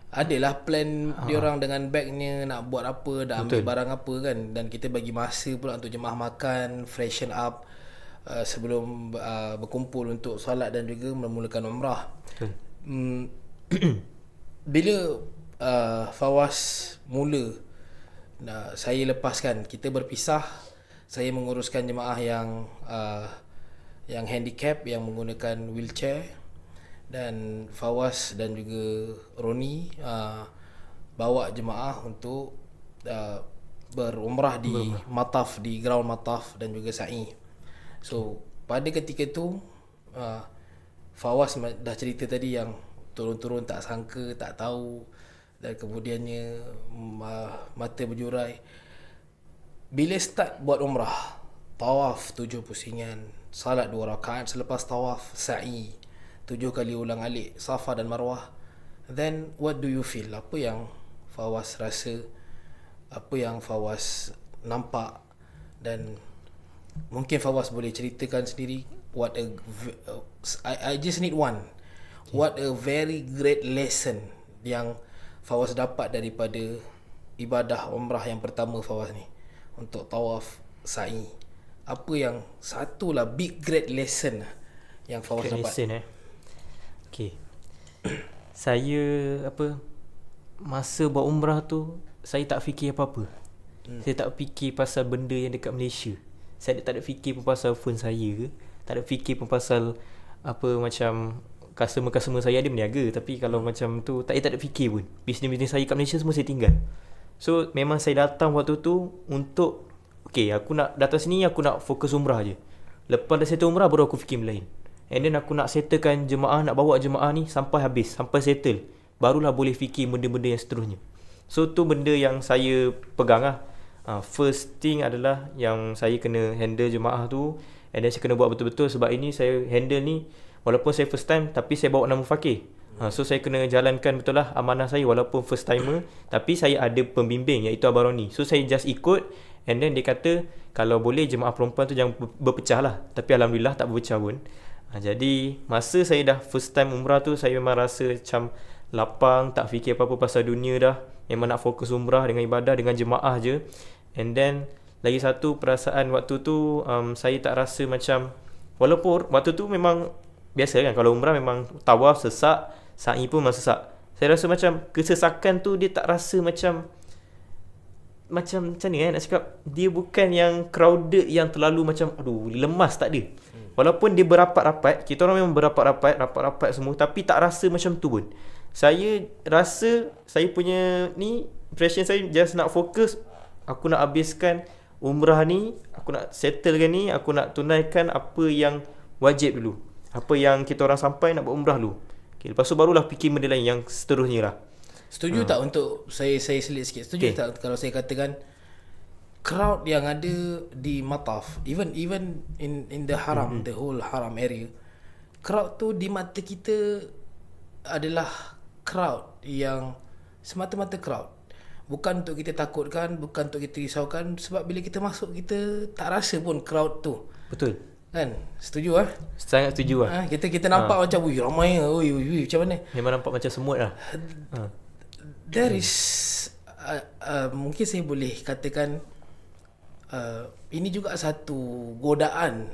adalah plan diorang dengan bagnya nak buat apa, dah ambil barang apa kan. Dan kita bagi masa pula untuk jemaah makan, freshen up sebelum berkumpul untuk solat dan juga memulakan umrah. Bila Fawaz mula saya lepaskan, kita berpisah. Saya menguruskan jemaah yang handicap, yang menggunakan wheelchair, dan Fawaz dan juga Roni bawa jemaah untuk berumrah di Mataf, di ground Mataf dan juga Sa'i. So pada ketika tu Fawaz dah cerita tadi yang turun-turun tak sangka, tak tahu, dan kemudiannya mata berjurai. Bila start buat umrah, tawaf 7 pusingan, salat 2 rakaat, selepas tawaf sa'i 7 kali ulang alik Safa dan Marwah. Then what do you feel? Apa yang Fawaz rasa? Apa yang Fawaz nampak? Dan mungkin Fawaz boleh ceritakan sendiri. I just need one. What a very great lesson yang Fawaz dapat daripada ibadah umrah yang pertama Fawaz ni, untuk tawaf sa'i. Apa yang satulah big great lesson yang Fawaz dapat? Okay. Saya masa buat umrah tu saya tak fikir apa-apa. Saya tak fikir pasal benda yang dekat Malaysia. Saya tak ada fikir pun pasal phone saya ke, tak ada fikir pun pasal macam customer saya ada berniaga. Tapi kalau macam tu tak ada fikir pun. Bisnes-bisnes saya kat Malaysia semua saya tinggal. So memang saya datang waktu tu untuk aku nak datang sini, aku nak fokus umrah je. Lepas dah settle umrah baru aku fikir lain. And then aku nak settlekan jemaah, nak bawa jemaah ni sampai habis, sampai settle, barulah boleh fikir benda-benda yang seterusnya. So tu benda yang saya pegang lah. First thing adalah yang saya kena handle jemaah tu. And then saya kena buat betul-betul. Sebab ini saya handle ni, walaupun saya first time, tapi saya bawa nama fakir. So saya kena jalankan betul lah amanah saya, walaupun first timer. Tapi saya ada pembimbing, iaitu Abang Roni. So saya just ikut. And then dia kata kalau boleh jemaah perempuan tu jangan berpecah lah. Tapi Alhamdulillah tak berpecah pun. Jadi masa saya dah first time umrah tu, saya memang rasa macam lapang, tak fikir apa-apa pasal dunia dah. Memang nak fokus umrah dengan ibadah, dengan jemaah je. And then lagi satu perasaan waktu tu, saya tak rasa macam, walaupun waktu tu memang biasa kan, kalau umrah memang tawaf sesak, sa'i pun memang sesak. Saya rasa macam kesesakan tu dia tak rasa macam ni nak cakap, dia bukan yang crowded yang terlalu macam lemas, tak ada. Walaupun dia berapat-rapat, kita orang memang berapat-rapat semua, tapi tak rasa macam tu pun. Saya rasa saya punya ni, impression saya just nak fokus, aku nak habiskan umrah ni, aku nak settlekan ni, aku nak tunaikan apa yang wajib dulu, apa yang kita orang sampai nak buat umrah dulu. Lepas tu barulah fikir benda lain yang seterusnya lah. Setuju tak untuk saya selit sikit? Setuju tak kalau saya katakan, crowd yang ada di Mataf, even in the haram, the whole haram area, crowd tu di mata kita adalah crowd yang semata-mata crowd. Bukan untuk kita takutkan, bukan untuk kita risaukan, sebab bila kita masuk kita tak rasa pun crowd tu. Betul. Kan? Setuju ah? Sangat setuju lah. Kita nampak macam ramai macam mana? Memang nampak macam semut lah. There is mungkin saya boleh katakan ini juga satu godaan,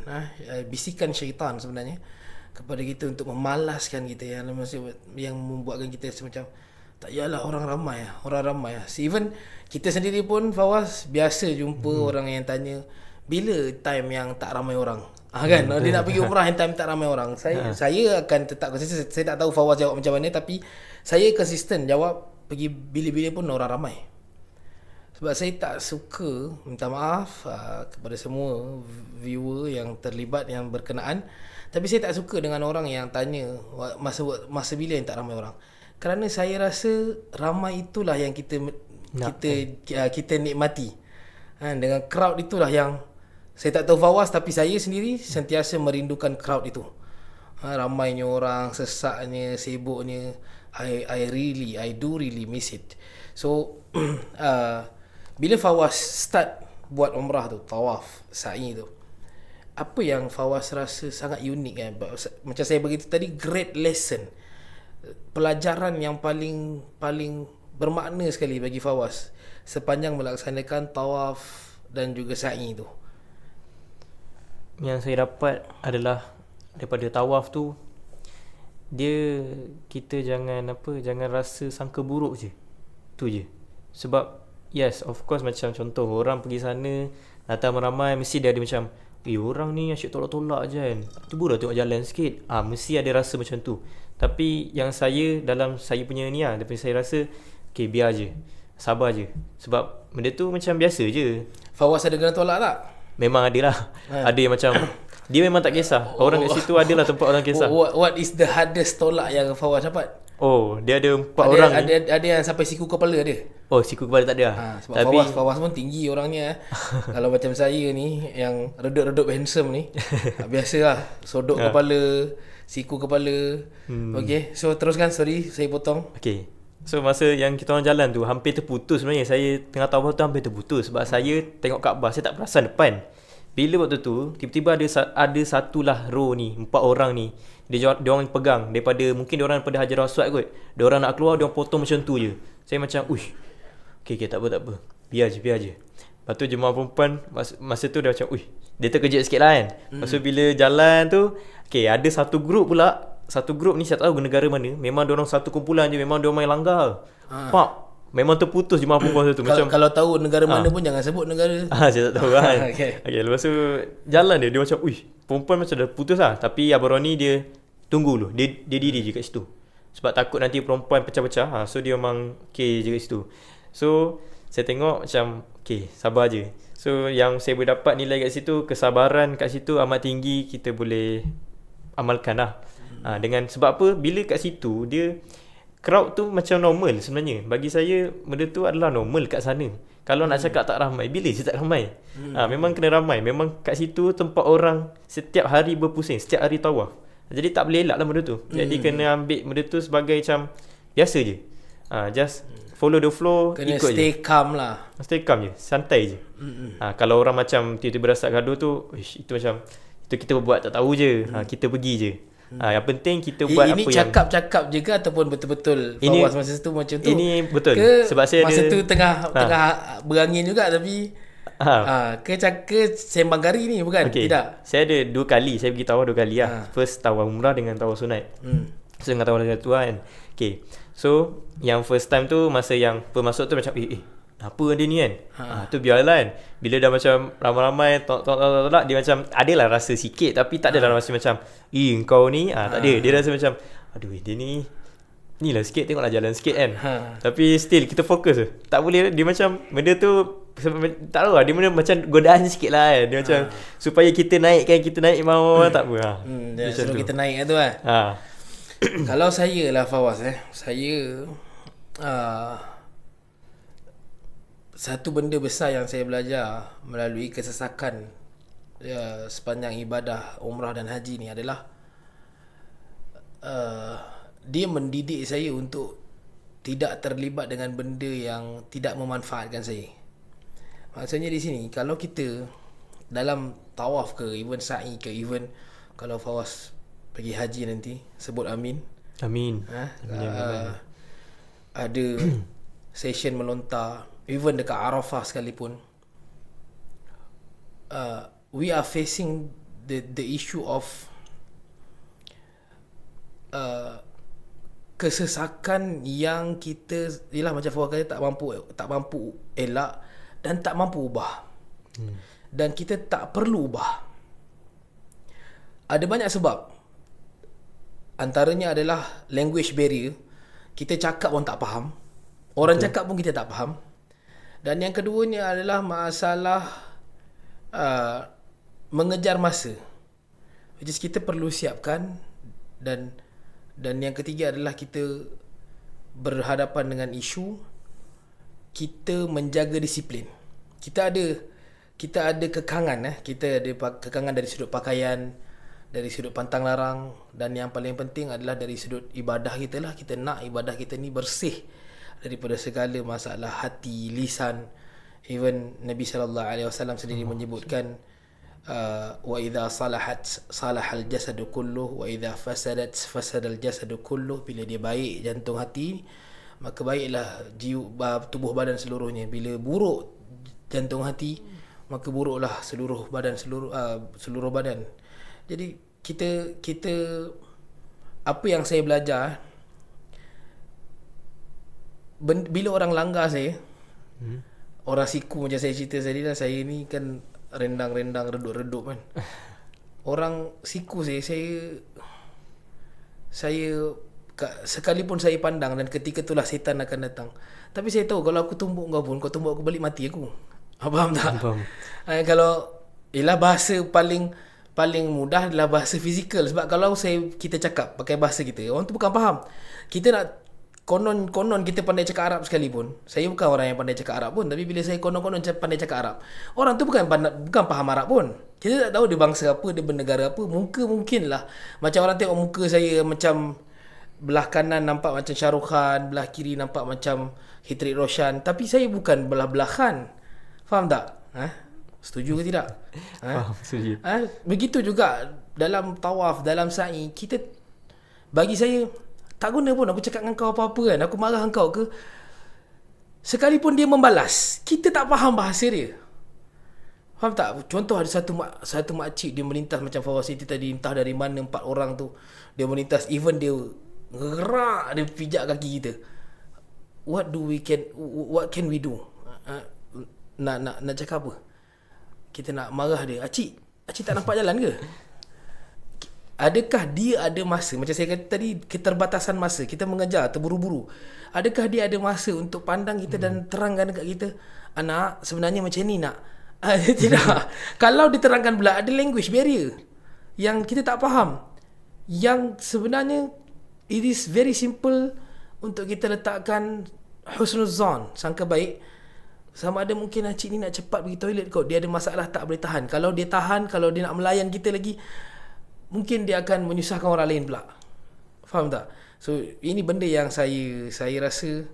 bisikan syaitan sebenarnya kepada kita untuk memalaskan kita, yang membuatkan kita semacam tak yalah orang ramai. Even kita sendiri pun, Fawaz, biasa jumpa orang yang tanya bila time yang tak ramai orang. Kan? Dia nak pergi umrah yang time tak ramai orang. Saya akan tetap konsisten. Saya tak tahu Fawaz jawab macam mana, tapi saya konsisten jawab pergi bila-bila pun orang ramai. Sebab saya tak suka, minta maaf kepada semua viewer yang terlibat, yang berkenaan, tapi saya tak suka dengan orang yang tanya masa bila yang tak ramai orang. Kerana saya rasa ramai itulah yang kita nikmati. Dengan crowd itulah yang saya tak tahu Fawaz, tapi saya sendiri sentiasa merindukan crowd itu. Ramainya orang, sesaknya, sibuknya. I do really miss it. So bila Fawaz start buat umrah tu, tawaf, sa'i tu, apa yang Fawaz rasa sangat unik kan? Macam saya beritahu tadi, great lesson, pelajaran yang paling bermakna sekali bagi Fawaz sepanjang melaksanakan tawaf dan juga sa'i tu. Yang saya dapat adalah daripada tawaf tu, kita jangan rasa sangka buruk je. Tu je. Sebab yes, of course, macam contoh orang pergi sana datang ramai, mesti dia ada macam orang ni asyik tolak-tolak je kan, cuba dah tengok jalan sikit. Mesti ada rasa macam tu. Tapi yang dalam saya punya ni daripada saya rasa biar je, sabar je. Sebab benda tu macam biasa je. Fawaz ada kena tolak tak? Memang ada lah. Ada yang macam dia memang tak kisah. Orang kat situ adalah tempat orang kisah. What is the hardest tolak yang Fawaz dapat? Dia ada 4 orang. Ada yang sampai siku kepala ada. Siku kepala tak ada lah. Sebab tapi Fawaz pun tinggi orangnya. Kalau macam saya ni yang redup-redup handsome ni, biasalah sodok kepala, siku kepala. Okay, so teruskan. Sorry, saya potong. Okay, so masa yang kita orang jalan tu hampir terputus sebenarnya. Saya tengah tawaf tu hampir terputus sebab saya tengok Kaabah, saya tak perasan depan. Bila waktu tu tiba-tiba ada satulah row ni, 4 orang ni, dia orang pegang mungkin dia orang daripada Hajar Aswad kot. Dia orang nak keluar, dia orang potong macam tu je. Saya macam okay, tak apa. Biar je. Lepas tu jemaah perempuan masa tu dia macam dia terkejut sikit lah kan. Lepas tu bila jalan tu, ada satu grup pula. Satu grup ni saya tak tahu negara mana. Memang dia orang satu kumpulan je, memang dia orang main langgar. Memang terputus jemaah perempuan tu. Kalau tahu negara mana pun jangan sebut negara. Saya tak tahu kan. Okay, lepas tu jalan dia macam perempuan macam dah putus lah. Tapi Abang Roni dia tunggu dulu. Dia diri je kat situ. Sebab takut nanti perempuan pecah-pecah. So dia memang je kat situ. So saya tengok macam sabar je. So yang saya boleh dapat nilai kat situ, kesabaran kat situ amat tinggi. Kita boleh amalkan lah. Dengan sebab apa? Bila kat situ dia crowd tu macam normal sebenarnya. Bagi saya benda tu adalah normal kat sana. Kalau nak cakap tak ramai, bila je tak ramai. Memang kena ramai. Memang kat situ tempat orang setiap hari berpusing, setiap hari tawaf. Jadi tak boleh elak lah benda tu. Jadi kena ambil benda tu sebagai macam biasa je. Just follow the flow, kena ikut stay je. calm lah. Stay calm je, santai je. Kalau orang macam tiba-tiba rasa gaduh tu, itu macam itu kita buat tak tahu je. Kita pergi je. Yang penting kita buat ini apa yang cakap-cakap je ke ataupun betul-betul Fawaz masa tu macam tu? Ini betul. Ke sebab saya masa ada tu tengah berangin juga tapi ke sembang gari ni bukan? Tidak. Saya ada 2 kali saya pergi tawaf 2 kali lah. First tawaf umrah dengan tawaf sunat. So dengan tawaf sunat tu kan. So yang first time tu masa yang pemasuk tu macam apa dia ni kan. Tu biarlah kan. Bila dah macam ramai-ramai tolak dia macam adalah rasa sikit tapi tak adalah rasa macam kau ni tak ada. Dia rasa macam dia ni lah sikit, tengoklah jalan sikit kan. Tapi still kita fokus tu. Tak boleh dia macam benda tu tak tahu lah, dia macam godaan sikit lah kan. Dia macam supaya kita naik mau tak apa. Dia suruh kita naik tu kan. Kalau saya lah Fawaz saya satu benda besar yang saya belajar melalui kesesakan sepanjang ibadah umrah dan haji ni adalah dia mendidik saya untuk tidak terlibat dengan benda yang tidak memanfaatkan saya. Maksudnya di sini, kalau kita dalam tawaf ke, even sa'i ke, even kalau Fawaz pergi haji nanti, sebut amin. Amin. Ada session melontar, even dekat Arafah sekalipun, we are facing the issue of kesesakan yang kita, ialah macam Fawaz kata, tak mampu elak dan tak mampu ubah. Dan kita tak perlu ubah. Ada banyak sebab. Antaranya adalah language barrier. Kita cakap pun tak faham. Orang cakap pun kita tak faham. Dan yang keduanya adalah masalah mengejar masa. Which is kita perlu siapkan. Dan yang ketiga adalah kita berhadapan dengan isu kita menjaga disiplin. Kita ada kekangan, kita ada kekangan dari sudut pakaian, dari sudut pantang larang, dan yang paling penting adalah dari sudut ibadah kita lah. Kita nak ibadah kita ni bersih daripada segala masalah hati, lisan. Even Nabi SAW sendiri menyebutkan wa idza salahat salahal jasadu kulluh wa idza fasadat fasadal jasadu kulluh. Bila dia baik jantung hati, maka baiklah tubuh badan seluruhnya. Bila buruk jantung hati, maka buruklah seluruh badan. Jadi kita apa yang saya belajar, bila orang langgar saya, orang siku macam saya cerita tadi lah, saya ni kan rendang-rendang, redup-redup kan. Orang siku saya sekalipun saya pandang, dan ketika itulah setan akan datang. Tapi saya tahu kalau aku tumbuk kau pun, kau tumbuk aku balik, mati aku. Faham tak? Faham. Kalau ialah bahasa paling mudah adalah bahasa fizikal. Sebab kalau kita cakap pakai bahasa kita, orang tu bukan faham. Kita nak konon kita pandai cakap Arab sekalipun. Saya bukan orang yang pandai cakap Arab pun, tapi bila saya konon pandai cakap Arab, orang tu bukan faham Arab pun. Kita tak tahu dia bangsa apa, dia bernegara apa. Mungkinlah macam orang tengok muka saya, macam belah kanan nampak macam Shah Rukh Khan, belah kiri nampak macam Hrithik Roshan, tapi saya bukan belah-belahan. Faham tak? Setuju ke tidak? Faham, setuju. Begitu juga dalam tawaf, dalam sa'i, kita, bagi saya tak guna pun aku cakap dengan kau apa-apa kan, aku marah dengan kau ke, sekalipun dia membalas, kita tak faham bahasa dia. Faham tak? Contoh, ada satu makcik, dia melintas macam Fawaz Siti tadi, entah dari mana 4 orang tu dia melintas, even dia gerak, dia pijak kaki kita. What can we do? Nak cakap apa? Kita nak marah dia, Acik tak nampak jalan ke? Adakah dia ada masa, macam saya kata tadi, keterbatasan masa, kita mengejar, terburu-buru. Adakah dia ada masa untuk pandang kita dan terangkan dekat kita, anak, sebenarnya macam ni nak? Tidak. Kalau diterangkan pula, ada language barrier yang kita tak faham, yang sebenarnya it is very simple untuk kita letakkan husnuzan, sangka baik. Sama ada mungkin Acik ni nak cepat pergi toilet kot, dia ada masalah tak boleh tahan. Kalau dia tahan, kalau dia nak melayan kita lagi, mungkin dia akan menyusahkan orang lain pula. Faham tak? So ini benda yang saya rasa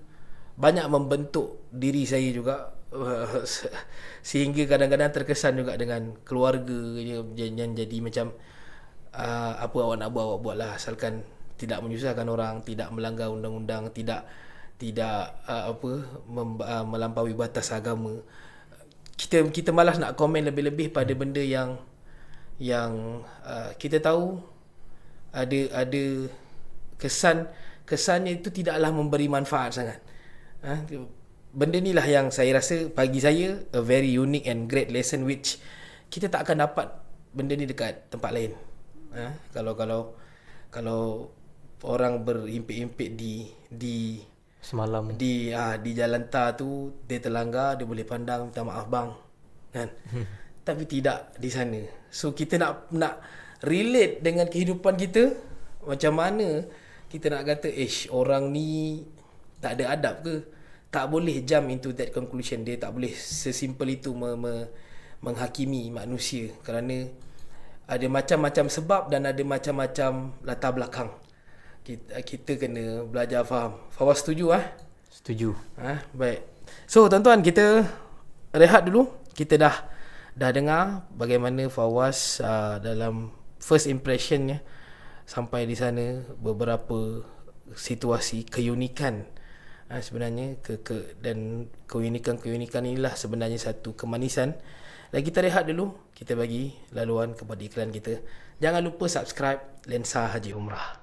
banyak membentuk diri saya juga, sehingga kadang-kadang terkesan juga dengan keluarga yang jadi macam apa awak nak buat, awak buatlah, asalkan tidak menyusahkan orang, tidak melanggar undang-undang, tidak melampaui batas agama. Kita malas nak komen lebih-lebih pada benda yang kita tahu ada kesannya itu tidaklah memberi manfaat sangat. Benda ni lah yang saya rasa, bagi saya, a very unique and great lesson which kita tak akan dapat benda ni dekat tempat lain. Kalau orang berhimpit-himpit di semalam di jalan tar tu, dia terlanggar, dia boleh pandang, minta maaf bang, kan? Tapi tidak di sana. So kita nak relate dengan kehidupan kita, macam mana kita nak kata orang ni tak ada adab ke, tak boleh jump into that conclusion. Dia tak boleh sesimpel itu menghakimi manusia, kerana ada macam-macam sebab dan ada macam-macam latar belakang. Kita kena belajar faham. Fawaz setuju Setuju. Baik. So tuan-tuan, kita rehat dulu. Kita dah dengar bagaimana Fawaz dalam first impressionnya sampai di sana, beberapa situasi keunikan sebenarnya dan keunikan inilah sebenarnya satu kemanisan. Dan kita rehat dulu, kita bagi laluan kepada iklan kita. Jangan lupa subscribe Lensa Haji Umrah.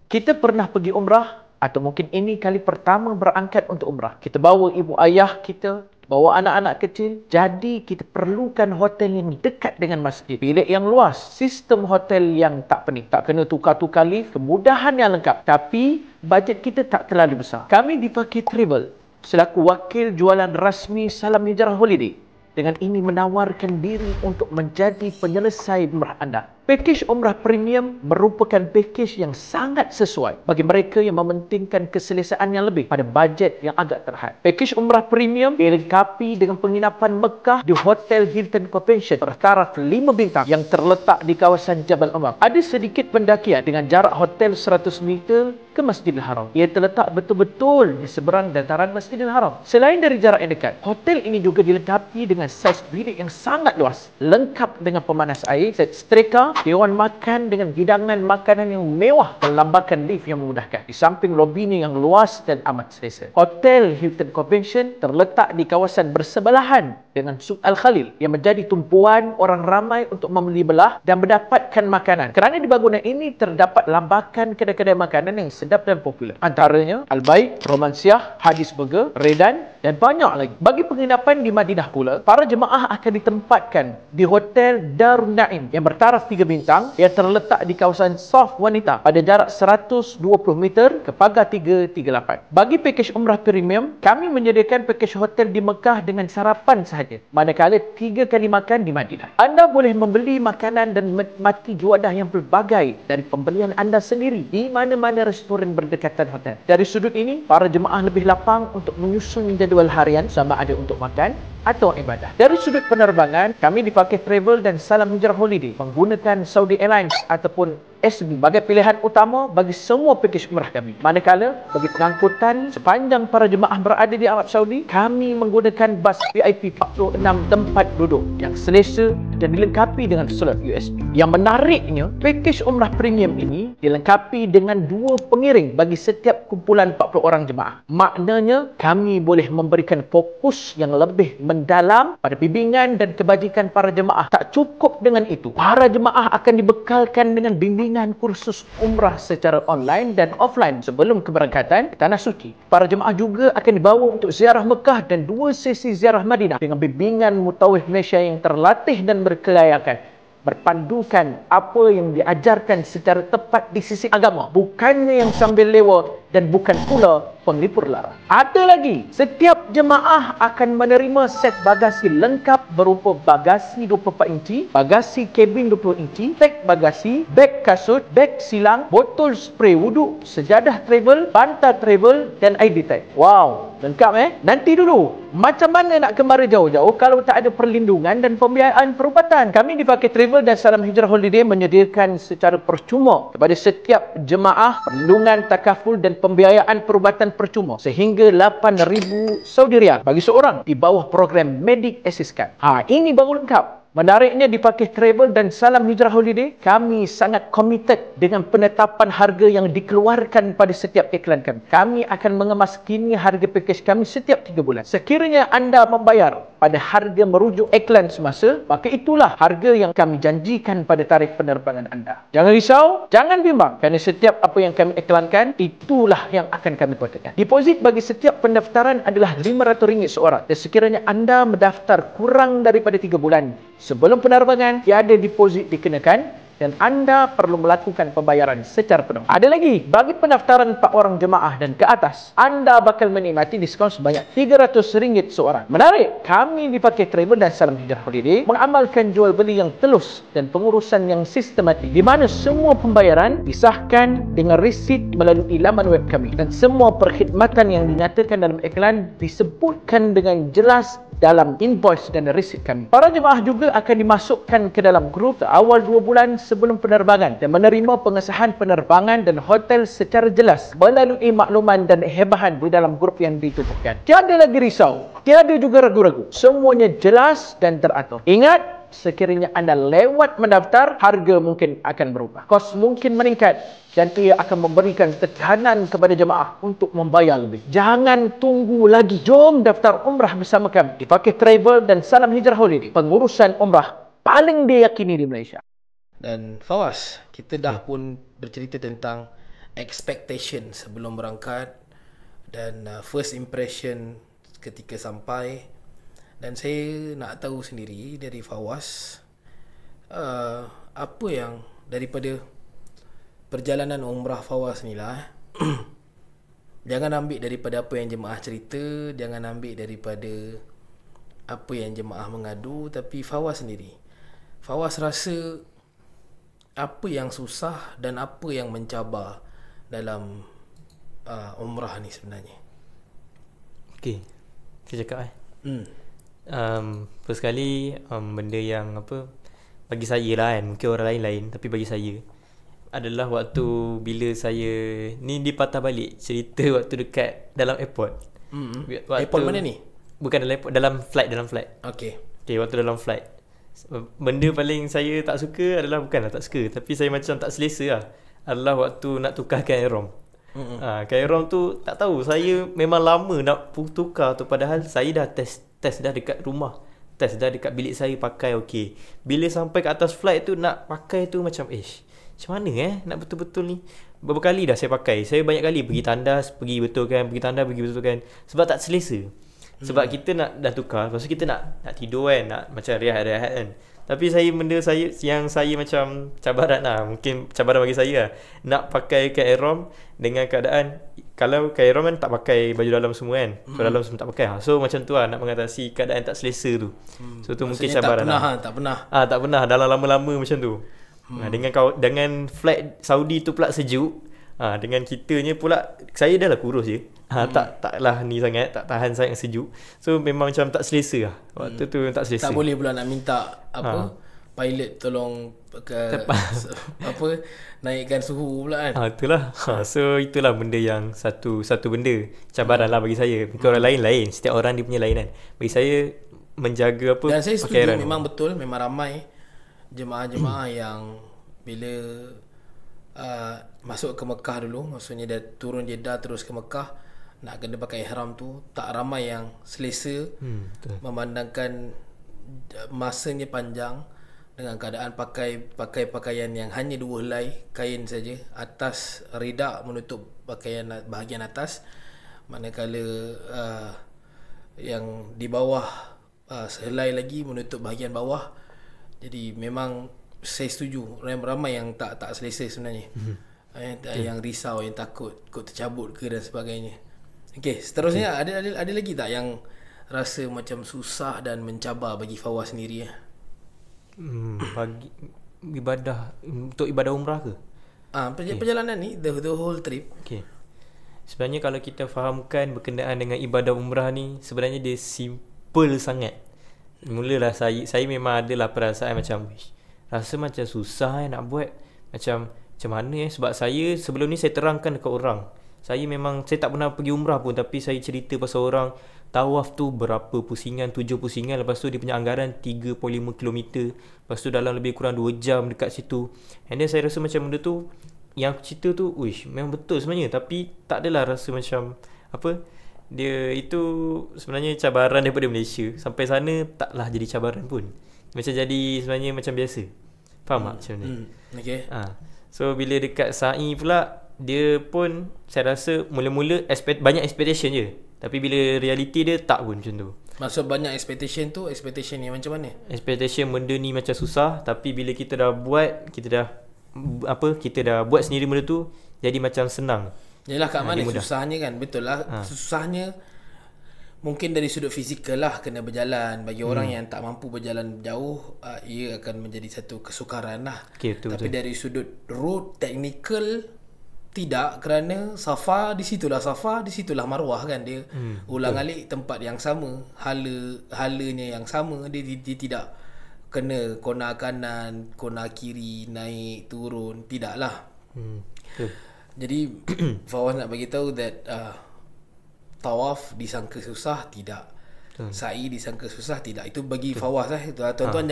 Kita pernah pergi umrah atau mungkin ini kali pertama berangkat untuk umrah. Kita bawa ibu ayah kita, bawa anak-anak kecil. Jadi kita perlukan hotel yang dekat dengan masjid. Bilik yang luas, sistem hotel yang tak pening, tak kena tukar-tukar lift, kemudahan yang lengkap. Tapi bajet kita tak terlalu besar. Kami di Fakih Travel selaku wakil jualan rasmi Salam Hijrah Holiday, dengan ini menawarkan diri untuk menjadi penyelesai umrah anda. Pakej umrah premium merupakan pakej yang sangat sesuai bagi mereka yang mementingkan keselesaan yang lebih pada bajet yang agak terhad. Pakej umrah premium dilengkapi dengan penginapan Mekah di Hotel Hilton Convention bertaraf 5 bintang yang terletak di kawasan Jabal Umar. Ada sedikit pendakian dengan jarak hotel 100 meter ke Masjidil Haram. Ia terletak betul-betul di seberang dataran Masjidil Haram. Selain dari jarak yang dekat, hotel ini juga dilengkapi dengan saiz bilik yang sangat luas, lengkap dengan pemanas air, set streka, dewan makan dengan hidangan makanan yang mewah dan lambakan lift yang memudahkan. Di samping lobinya yang luas dan amat selesa. Hotel Hilton Convention terletak di kawasan bersebelahan dengan Suk Al-Khalil yang menjadi tumpuan orang ramai untuk membeli belah dan mendapatkan makanan. Kerana di bangunan ini terdapat lambakan kedai-kedai makanan yang sedap dan popular. Antaranya Al-Baik, Romansiah, Hadis Burger, Redan dan banyak lagi. Bagi penginapan di Madinah pula, para jemaah akan ditempatkan di Hotel Darun Naim yang bertaraf 3 bintang yang terletak di kawasan Soft Wanita pada jarak 120 meter ke Pagar 338. Bagi pakej umrah premium, kami menyediakan pakej hotel di Mekah dengan sarapan sahaja, manakala 3 kali makan di Madinah. Anda boleh membeli makanan dan menikmati juadah yang pelbagai dari pembelian anda sendiri di mana-mana restoran berdekatan hotel. Dari sudut ini, para jemaah lebih lapang untuk menyusun jadual harian sama ada untuk makan atau ibadah. Dari sudut penerbangan, kami di Fakih Travel dan Salam Hijrah Holiday menggunakan Saudi Airlines ataupun SB sebagai pilihan utama bagi semua pakej umrah kami. Manakala bagi pengangkutan sepanjang para jemaah berada di Arab Saudi, kami menggunakan bas VIP 46 tempat duduk yang selesa dan dilengkapi dengan slot USB. Yang menariknya, pakej umrah premium ini dilengkapi dengan 2 pengiring bagi setiap kumpulan 40 orang jemaah. Maknanya, kami boleh memberikan fokus yang lebih mendalam pada bimbingan dan kebajikan para jemaah. Tak cukup dengan itu, para jemaah akan dibekalkan dengan bimbingan kursus umrah secara online dan offline sebelum keberangkatan ke Tanah Suci. Para jemaah juga akan dibawa untuk ziarah Mekah dan 2 sesi ziarah Madinah dengan bimbingan mutawif Malaysia yang terlatih dan berkelayakan, berpandukan apa yang diajarkan secara tepat di sisi agama, bukannya yang sambil lewat dan bukan pula penglipur lara. Ada lagi, setiap jemaah akan menerima set bagasi lengkap berupa bagasi 24 inci, bagasi kabin 20 inci, tag bagasi, beg kasut, beg silang, botol spray wuduk, sejadah travel, bantal travel dan ID tag. Wow, lengkap Nanti dulu, macam mana nak kemara jauh-jauh kalau tak ada perlindungan dan pembiayaan perubatan? Kami di Fakih Travel dan Salam Hijrah Holiday menyediakan secara percuma kepada setiap jemaah perlindungan takaful dan pembiayaan perubatan percuma sehingga 8,000 Saudi Riyal bagi seorang di bawah program Medic Assist Card. Ini baru lengkap. Menariknya di Fakih Travel dan Salam Hijrah Holiday, kami sangat committed dengan penetapan harga yang dikeluarkan pada setiap iklan kami. Kami akan mengemas kini harga pakej kami setiap 3 bulan. Sekiranya anda membayar pada harga merujuk iklan semasa, maka itulah harga yang kami janjikan pada tarikh penerbangan anda. Jangan risau, jangan bimbang, kerana setiap apa yang kami iklankan, itulah yang akan kami kotakan. Deposit bagi setiap pendaftaran adalah RM500 seorang. Dan sekiranya anda mendaftar kurang daripada 3 bulan sebelum penerbangan, tiada deposit dikenakan dan anda perlu melakukan pembayaran secara penuh. Ada lagi, bagi pendaftaran 4 orang jemaah dan ke atas, anda bakal menikmati diskaun sebanyak RM300 seorang. Menarik, kami di Paket Travel dan Salam Hijrah Holiday mengamalkan jual beli yang telus dan pengurusan yang sistematik, di mana semua pembayaran disahkan dengan resit melalui laman web kami dan semua perkhidmatan yang dinyatakan dalam iklan disebutkan dengan jelas dalam invoice dan resit kami. Para jemaah juga akan dimasukkan ke dalam grup awal 2 bulan sebelum penerbangan dan menerima pengesahan penerbangan dan hotel secara jelas melalui makluman dan hebahan di dalam grup yang ditubuhkan. Tiada lagi risau, tiada juga ragu-ragu. Semuanya jelas dan teratur. Ingat, sekiranya anda lewat mendaftar, harga mungkin akan berubah, kos mungkin meningkat dan ia akan memberikan tekanan kepada jemaah untuk membayar lebih. Jangan tunggu lagi. Jom daftar umrah bersama kami di Paket Travel dan Salam Hijrah Holiday, pengurusan umrah paling diyakini di Malaysia. Dan Fawaz, kita dah pun bercerita tentang expectation sebelum berangkat dan first impression ketika sampai. Dan saya nak tahu sendiri dari Fawaz, apa yang daripada perjalanan umrah Fawaz ni lah. Jangan ambil daripada apa yang jemaah cerita, jangan ambil daripada apa yang jemaah mengadu, tapi Fawaz sendiri. Fawaz rasa apa yang susah dan apa yang mencabar dalam umrah ni sebenarnya? Okay, saya cakap first kali benda yang apa bagi saya lah kan, mungkin orang lain-lain, tapi bagi saya adalah waktu bila saya ni dipatah balik cerita waktu dekat dalam airport. Airport mana ni? Bukan dalam airport, dalam flight. Okay, waktu dalam flight. Benda paling saya tak suka adalah, bukanlah tak suka, tapi saya macam tak selesa lah, adalah waktu nak tukarkan ihram. Ihram tu tak tahu, saya memang lama nak tukar tu, padahal saya dah test dah dekat rumah, test dah dekat bilik saya pakai okey. Bila sampai ke atas flight tu nak pakai tu macam macam mana nak betul-betul ni. Berapa kali dah saya pakai, saya banyak kali pergi tandas, pergi betulkan, sebab tak selesa. Sebab kita nak dah tukar, lepas tu kita nak tidur kan, nak macam rehat-rehat kan. Tapi yang saya macam cabaran lah, mungkin cabaran bagi saya lah, nak pakai ihram dengan keadaan kalau ihram kan tak pakai baju dalam semua kan, so dalam semua tak pakai. So macam tu lah, nak mengatasi keadaan tak selesa tu. So tu mungkin cabaran lah. Tak pernah dalam lama-lama macam tu. Dengan flight Saudi tu pula sejuk, dengan kitanya pula saya dah lah kurus je, taklah ni sangat, tak tahan sangat sejuk. So memang macam tak selesa lah. Waktu tu tak selesa. Tak boleh pula nak minta pilot tolong naikkan suhu pula kan. Itulah. So itulah benda yang satu benda cabaran lah bagi saya. Mungkin orang lain-lain, setiap orang dia punya lain kan. Bagi saya menjaga apa. Dan saya setuju, memang betul, memang ramai jemaah-jemaah yang bila masuk ke Mekah dulu, maksudnya dah turun Jeddah terus ke Mekah, nak kena pakai ihram tu, tak ramai yang selesa. Memandangkan masanya panjang dengan keadaan pakai pakaian yang hanya 2 helai kain saja, atas rida menutup bahagian atas, manakala yang di bawah sehelai lagi menutup bahagian bawah. Jadi memang saya setuju, ramai yang tak selesa sebenarnya. Yang risau, yang takut tercabut ke dan sebagainya. Okey, seterusnya ada lagi tak yang rasa macam susah dan mencabar bagi Fawaz sendiri? Bagi untuk ibadah umrah ke? Perjalanan ni, the whole trip. Okay. Sebenarnya kalau kita fahamkan berkenaan dengan ibadah umrah ni, sebenarnya dia simple sangat. Mulalah saya memang adalah perasaan macam rasa macam susah nak buat, macam mana sebab saya sebelum ni saya terangkan dekat orang. Saya tak pernah pergi umrah pun, tapi saya cerita pasal orang tawaf tu berapa pusingan, 7 pusingan, lepas tu dia punya anggaran 3.5 km, lepas tu dalam lebih kurang 2 jam dekat situ. And then saya rasa macam benda tu yang cerita tu memang betul sebenarnya, tapi tak adalah rasa macam dia itu sebenarnya cabaran daripada Malaysia sampai sana taklah jadi cabaran pun, macam jadi sebenarnya macam biasa. Faham tak macam ni? Okay. So bila dekat sa'i pula, dia pun saya rasa mula-mula banyak expectation je, tapi bila reality dia tak pun macam tu. Maksud banyak expectation tu, expectation yang macam mana? Expectation benda ni macam susah, tapi bila kita dah buat, kita dah buat sendiri benda tu, jadi macam senang. Yalah, kat mana mudah. susahnya kan? Betul lah. Susahnya mungkin dari sudut fizikal lah, kena berjalan. Bagi orang yang tak mampu berjalan jauh, ia akan menjadi satu kesukaran lah. Okay, betul, Tapi dari sudut road technical, tidak, kerana Safa di situlah Marwah kan. Dia ulang-alik tempat yang sama, halanya yang sama. Dia tidak kena kona kanan, kona kiri, naik turun, tidaklah. Betul. Jadi Fawaz nak bagi tahu that tawaf disangka susah, tidak. Sa'i disangka susah, tidak. Itu bagi Fawaz lah. Tuan-tuan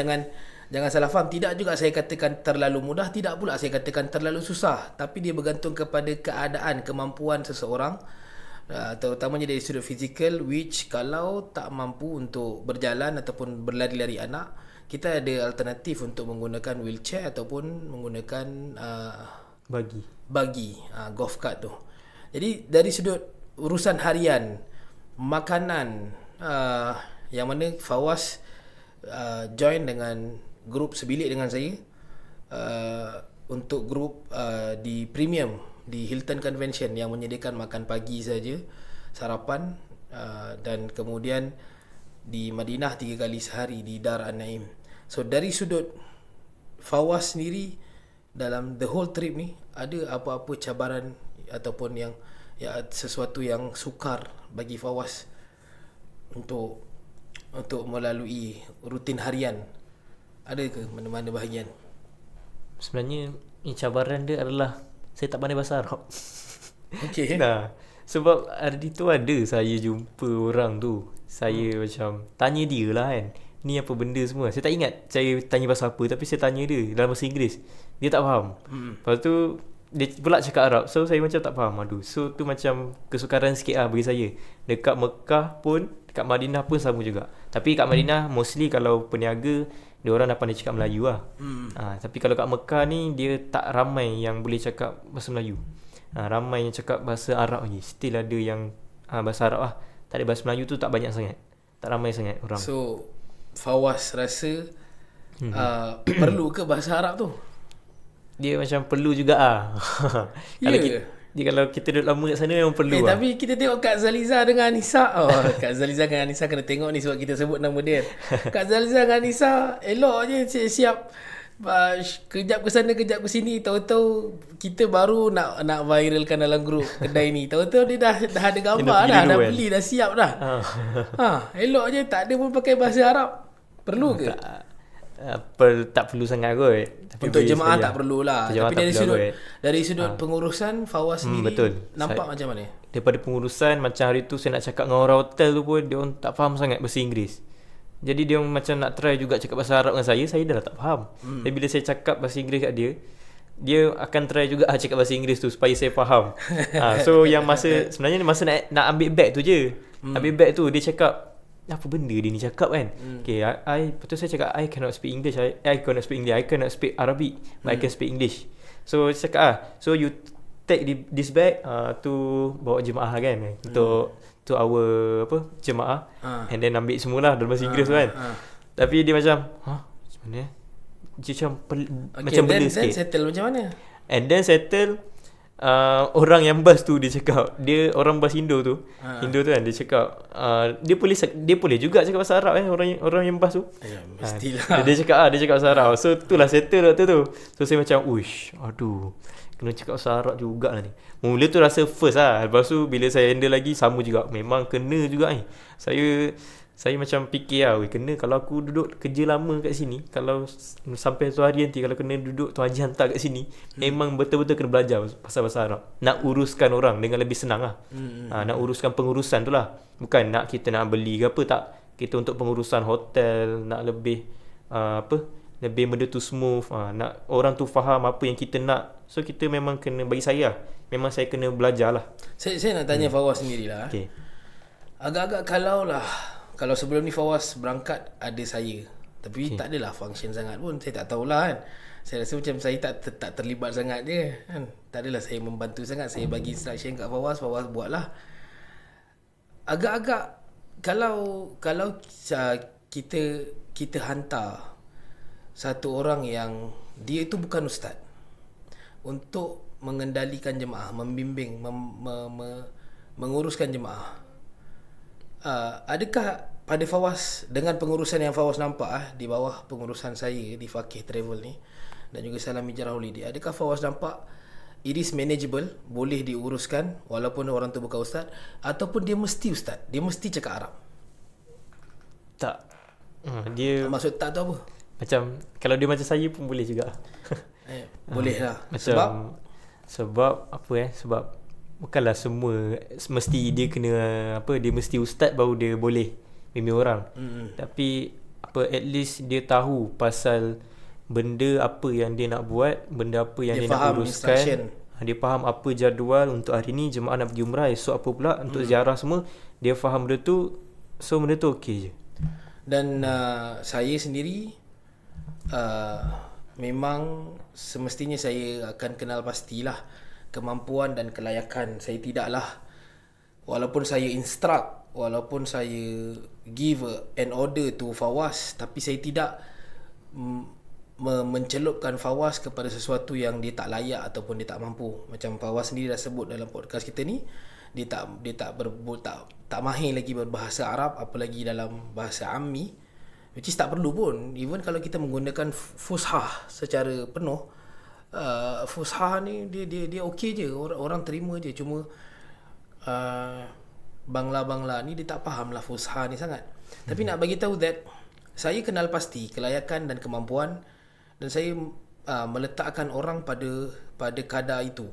jangan salah faham. Tidak juga saya katakan terlalu mudah, tidak pula saya katakan terlalu susah. Tapi dia bergantung kepada keadaan, kemampuan seseorang, terutamanya dari sudut fizikal, which kalau tak mampu untuk berjalan ataupun berlari-lari anak, kita ada alternatif untuk menggunakan wheelchair ataupun menggunakan bagi golf cart tu. Jadi dari sudut urusan harian, makanan, yang mana Fawaz join dengan grup sebilik dengan saya, untuk grup di Premium di Hilton Convention yang menyediakan makan pagi saja, sarapan, dan kemudian di Madinah 3 kali sehari di Dar An-Naim. So dari sudut Fawaz sendiri dalam the whole trip ni, ada apa-apa cabaran ataupun yang sesuatu yang sukar bagi Fawaz untuk melalui rutin harian? Ada ke mana-mana bahagian? Sebenarnya ni cabaran dia adalah saya tak pandai bahasa Arab. Okey. Nah, sebab hari tu ada saya jumpa orang tu, saya macam tanya dia lah kan, ni apa benda semua. Saya tak ingat saya tanya bahasa apa, tapi saya tanya dia dalam bahasa Inggeris. Dia tak faham. Lepas tu dia pula cakap Arab. So saya macam tak faham. So tu macam kesukaran sikit lah bagi saya. Dekat Mekah pun, dekat Madinah pun sama juga. Tapi kat Madinah mostly kalau peniaga, dia orang dah pandai cakap Melayu lah. Tapi kalau kat Mekah ni, dia tak ramai yang boleh cakap bahasa Melayu. Ramai yang cakap bahasa Arab lagi. Still ada yang bahasa Arab lah. Tak ada bahasa Melayu tu tak banyak sangat. Tak ramai sangat orang. So Fawaz rasa perlu ke bahasa Arab tu? Dia macam perlu juga lah. Kalau kita duduk lama kat sana memang perlu lah. Tapi kita tengok Kak Zaliza dengan Anissa. Kak Zaliza dengan Anissa kena tengok ni sebab kita sebut nama dia. Kak Zaliza dengan Anissa elok je, siap kejap ke sana kejap ke sini. Tahu-tahu kita baru nak viralkan dalam grup kedai ni. Tahu-tahu dia dah ada gambar dah beli dah siap dah. Elok je, tak ada pun pakai bahasa Arab. Perlu ke? Tak perlu sangat kot. Tapi untuk jemaah tak perlulah. Tapi dari sudut pengurusan Fawaz sendiri, betul. Nampak macam mana? Daripada pengurusan, macam hari tu saya nak cakap dengan orang hotel tu pun, dia orang tak faham sangat bahasa Inggeris. Jadi dia orang macam nak try juga cakap bahasa Arab dengan saya dah tak faham. Tapi bila saya cakap bahasa Inggeris kat dia akan try juga cakap bahasa Inggeris tu supaya saya faham. So yang sebenarnya masa nak ambil bag tu je. Ambil bag tu dia cakap, apa benda dia ni cakap kan. Okay, lepas tu saya cakap I cannot speak English. I cannot speak English. I cannot speak Arabic, but I can speak English. So saya cakap so you take this bag to bawa jemaah kan, to our jemaah, and then ambil semualah dalam bahasa Inggeris tu kan. Tapi dia macam macam mana dia macam benda sikit. Then settle macam mana? And then settle, orang yang bas tu dia cakap, dia orang bas Indo tu, Indo tu kan, dia cakap dia boleh juga cakap bahasa Arab kan, orang yang bas tu. Mestilah. Dia cakap bahasa Arab. So itulah settle waktu tu. So saya macam aduh, kena cakap bahasa Arab jugalah ni. Mula tu rasa first lah. Lepas tu bila saya handle lagi, sama juga. Memang kena juga ni. Saya macam fikir kena kalau aku duduk kerja lama kat sini, kalau sampai tu hari nanti kalau kena duduk tu haji hantar kat sini, memang betul-betul kena belajar pasal bahasa Arab. Nak uruskan orang dengan lebih senang lah. Nak uruskan pengurusan tu lah. Bukan kita nak beli ke apa, tak. Kita untuk pengurusan hotel nak lebih lebih benda tu smooth. Nak orang tu faham apa yang kita nak. So kita memang kena, bagi saya memang saya kena belajar lah. Saya nak tanya Fawaz sendirilah. Okay. Agak-agak kalau sebelum ni Fawaz berangkat ada saya, tapi tak adalah function sangat pun. Saya tak tahulah kan. Saya rasa macam saya tak terlibat sangat je kan. Tak adalah saya membantu sangat. Saya bagi instruction kat Fawaz buatlah. Agak-agak kalau kita hantar satu orang yang dia itu bukan ustaz untuk mengendalikan jemaah, membimbing, menguruskan jemaah, adakah pada Fawaz dengan pengurusan yang Fawaz nampak di bawah pengurusan saya di Faqih Travel ni dan juga Salam Hijrah Holiday, adakah Fawaz nampak it is manageable, boleh diuruskan walaupun orang tu bukan ustaz, ataupun dia mesti ustaz, dia mesti cakap Arab? Tak. Dia Maksud tak tu apa? macam kalau dia macam saya pun boleh juga. Boleh lah. Macam sebab apa sebab bukanlah semua mesti dia kena dia mesti ustaz baru dia boleh bimbing orang. Tapi at least dia tahu pasal benda apa yang dia nak buat, benda apa yang dia nak uruskan. Dia faham apa jadual untuk hari ni jemaah nak pergi umrah, esok apa pula untuk ziarah semua. Dia faham benda tu. So benda tu okey je. Dan saya sendiri memang semestinya saya akan kenal pastilah kemampuan dan kelayakan. Saya tidaklah, walaupun saya instruct, walaupun saya give an order to Fawaz, tapi saya tidak mencelupkan Fawaz kepada sesuatu yang dia tak layak ataupun dia tak mampu. Macam Fawaz sendiri dah sebut dalam podcast kita ni, dia tak mahir lagi berbahasa Arab, apalagi dalam bahasa Ammi, which is tak perlu pun. Even kalau kita menggunakan Fushah secara penuh, Fushah ni dia okey je, orang terima je. Cuma Bangla ni dia tak faham lah Fushah ni sangat. Tapi nak bagi tahu that saya kenal pasti kelayakan dan kemampuan, dan saya meletakkan orang pada kadar itu.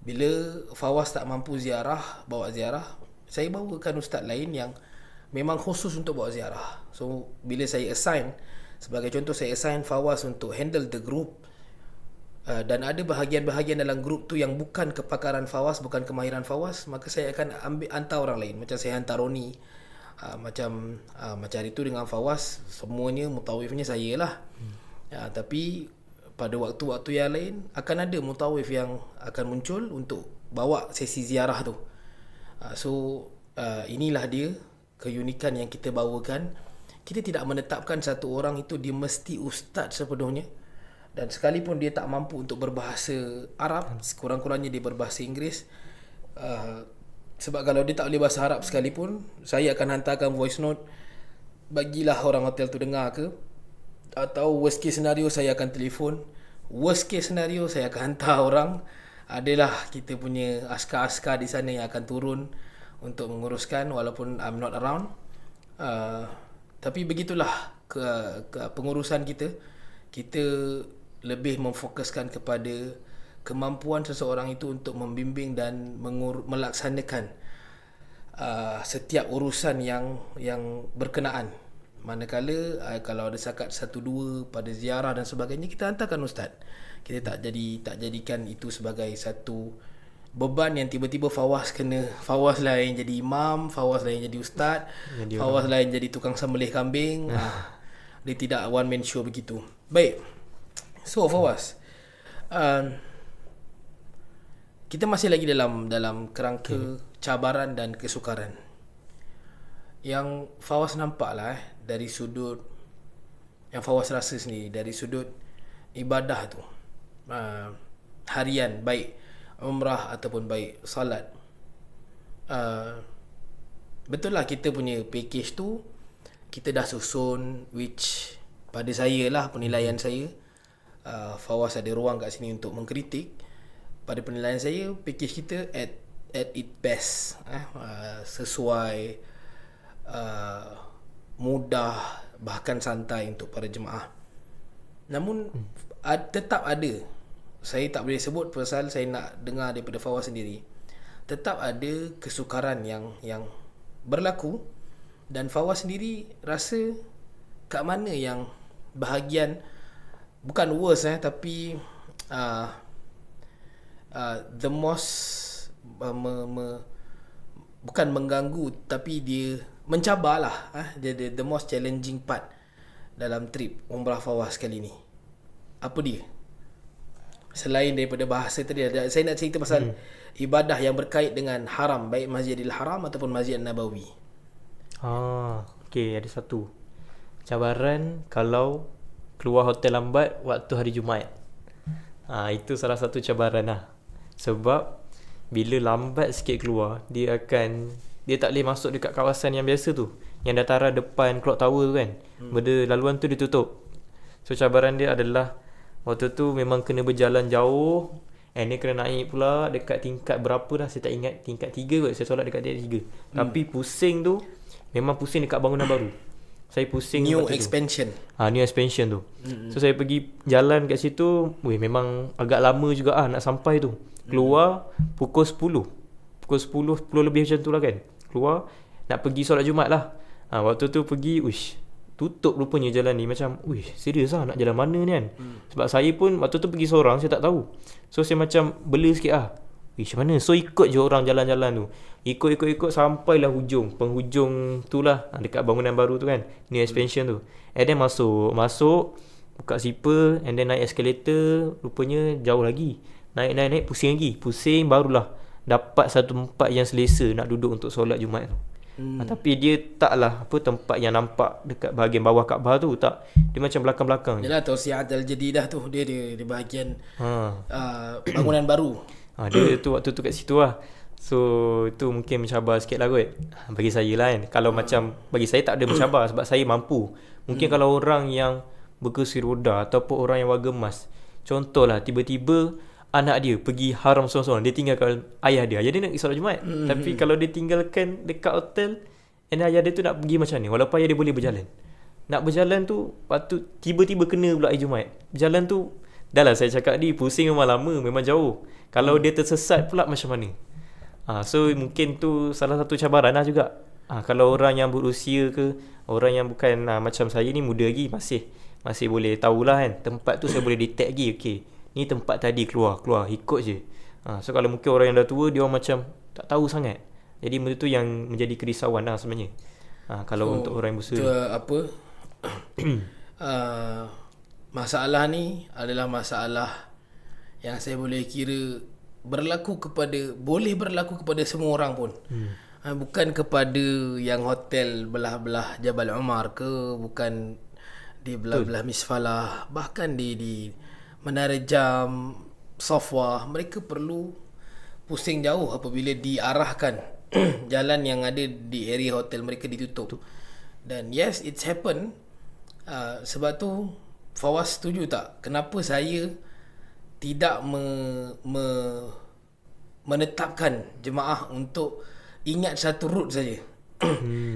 Bila Fawaz tak mampu bawa ziarah, saya bawakan ustaz lain yang memang khusus untuk bawa ziarah. So bila saya assign, sebagai contoh saya assign Fawaz untuk handle the group, dan ada bahagian-bahagian dalam grup tu yang bukan kepakaran Fawaz, bukan kemahiran Fawaz, maka saya akan hantar orang lain. Macam saya hantar Roni, macam hari tu dengan Fawaz, semuanya mutawifnya saya lah. Tapi pada waktu-waktu yang lain akan ada mutawif yang akan muncul untuk bawa sesi ziarah tu. So inilah dia keunikan yang kita bawakan. Kita tidak menetapkan satu orang itu dia mesti ustaz sepenuhnya, dan sekalipun dia tak mampu untuk berbahasa Arab, kurang-kurangnya dia berbahasa Inggeris. Sebab kalau dia tak boleh bahasa Arab sekalipun, saya akan hantarkan voice note, bagilah orang hotel tu dengar ke, atau worst case scenario saya akan telefon, worst case scenario saya akan hantar orang. Adalah kita punya askar-askar di sana yang akan turun untuk menguruskan walaupun I'm not around. Tapi begitulah pengurusan kita. Kita lebih memfokuskan kepada kemampuan seseorang itu untuk membimbing dan melaksanakan setiap urusan yang berkenaan. Manakala kalau ada sakat 1-2 pada ziarah dan sebagainya, kita hantarkan ustaz. Kita tak jadikan itu sebagai satu beban yang tiba-tiba Fawaz lah yang jadi imam, Fawaz lah yang jadi ustaz, Fawaz lah yang jadi tukang sembelih kambing. Dia tidak one man show begitu. Baik. So Fawaz, kita masih lagi dalam kerangka cabaran dan kesukaran. Yang Fawaz nampak lah dari sudut yang Fawaz rasa sendiri, dari sudut ibadah tu, harian, baik umrah ataupun baik salat, betul lah kita punya package tu kita dah susun, which pada saya lah, penilaian saya, Fawaz ada ruang kat sini untuk mengkritik. Pada penilaian saya, package kita at its best, sesuai, mudah, bahkan santai untuk para jemaah. Namun tetap ada, saya tak boleh sebut pasal saya nak dengar daripada Fawaz sendiri, tetap ada kesukaran yang berlaku. Dan Fawaz sendiri rasa kat mana yang bahagian, bukan worst tapi the most bukan mengganggu, tapi dia mencabarlah, the most challenging part dalam trip umrah Fawaz kali ni. Apa dia? Selain daripada bahasa tadi, saya nak cerita pasal ibadah yang berkait dengan haram, baik Masjidil Haram ataupun Masjid Nabawi. Okay, ada satu cabaran kalau keluar hotel lambat waktu hari Jumaat. Itu salah satu cabaran lah. Sebab bila lambat sikit keluar, dia tak boleh masuk dekat kawasan yang biasa tu, yang dataran depan Clock Tower tu kan. Benda laluan tu ditutup. So cabaran dia adalah waktu tu memang kena berjalan jauh, and dia kena naik pula dekat tingkat berapa dah saya tak ingat, tingkat 3 kot. Saya solat dekat tingkat 3. Tapi pusing tu memang pusing dekat bangunan baru. Saya pusing New expansion. New expansion tu. So saya pergi jalan kat situ, memang agak lama juga nak sampai tu. Keluar pukul 10. Pukul 10 lebih macam tu lah kan. Keluar nak pergi solat Jumaat lah. Waktu tu pergi, tutup rupanya jalan ni. Macam, serius lah nak jalan mana ni kan. Sebab saya pun waktu tu pergi seorang, saya tak tahu. So saya macam bela sikit lah. Macam mana? So ikut je orang jalan-jalan tu. Ikut sampailah penghujung tu lah, dekat bangunan baru tu kan, new expansion tu. And then masuk buka zipper, and then naik escalator. Rupanya jauh lagi. Naik pusing lagi. Pusing barulah dapat satu tempat yang selesa nak duduk untuk solat Jumaat tu. Tapi dia taklah tempat yang nampak dekat bahagian bawah Kaabah tu, tak. Dia macam belakang-belakang. Yalah, Tausiat Al-Jadidah tu dia di bahagian bangunan baru. Dia tu waktu tu kat situ lah. So itu mungkin mencabar sikit lah kot, bagi saya lah kan. Kalau macam bagi saya tak ada mencabar, sebab saya mampu. Mungkin kalau orang yang berkursi roda ataupun orang yang warga emas, contohlah tiba-tiba anak dia pergi haram seorang-seorang, dia tinggalkan ayah dia nak pergi solat Jumaat. Tapi kalau dia tinggalkan dekat hotel, and ayah dia tu nak pergi macam ni, walaupun ayah dia boleh berjalan. Nak berjalan tu, waktu tiba-tiba kena pula hari Jumaat. Berjalan tu, dah lah saya cakap ni, pusing memang lama, memang jauh. Kalau dia tersesat pula macam mana? So mungkin tu salah satu cabaran lah juga. Kalau orang yang berusia ke, orang yang bukan macam saya ni, muda lagi, masih boleh tahulah kan. Tempat tu saya boleh detect lagi. Okay, ni tempat tadi keluar ikut je. So kalau mungkin orang yang dah tua, dia orang macam tak tahu sangat. Jadi benda tu yang menjadi kerisauan lah sebenarnya. Kalau untuk orang yang berusia. Masalah ni adalah masalah yang saya boleh kira boleh berlaku kepada semua orang pun. Bukan kepada yang hotel belah-belah Jabal Umar ke, bukan di belah-belah Misfalah, bahkan di Menara Jam, Safwa, mereka perlu pusing jauh apabila diarahkan jalan yang ada di area hotel mereka ditutup. Dan yes, it's happen. Sebab tu Fawaz setuju tak kenapa saya tidak menetapkan jemaah untuk ingat satu route saja.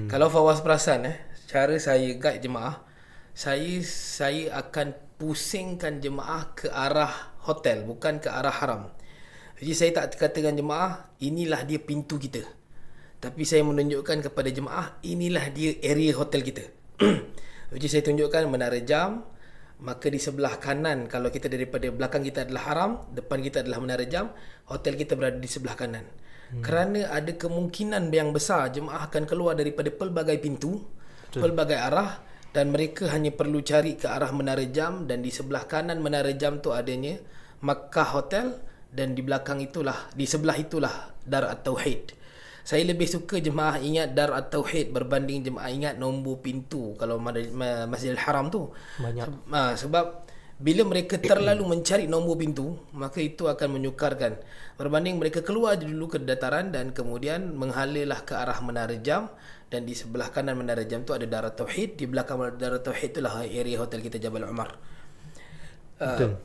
Kalau Fawaz perasan cara saya guide jemaah, saya akan pusingkan jemaah ke arah hotel, bukan ke arah haram. Jadi saya tak katakan jemaah inilah dia pintu kita, tapi saya menunjukkan kepada jemaah inilah dia area hotel kita. Jadi saya tunjukkan Menara Jam, maka di sebelah kanan, kalau kita daripada belakang kita adalah haram, depan kita adalah Menara Jam, hotel kita berada di sebelah kanan. Kerana ada kemungkinan yang besar jemaah akan keluar daripada pelbagai pintu, pelbagai arah, dan mereka hanya perlu cari ke arah Menara Jam, dan di sebelah kanan Menara Jam tu adanya Makkah Hotel, dan di belakang itulah, di sebelah itulah Dar At-Tauhid. Saya lebih suka jemaah ingat Dar At-Tauhid berbanding jemaah ingat nombor pintu kalau Masjidil Haram tu. Banyak. Sebab bila mereka terlalu mencari nombor pintu, maka itu akan menyukarkan. Berbanding mereka keluar dulu ke dataran dan kemudian menghalalah ke arah Menara Jam, dan di sebelah kanan Menara Jam tu ada Dar At-Tauhid, di belakang Dar At-Tauhid itulah area hotel kita Jabal Umar.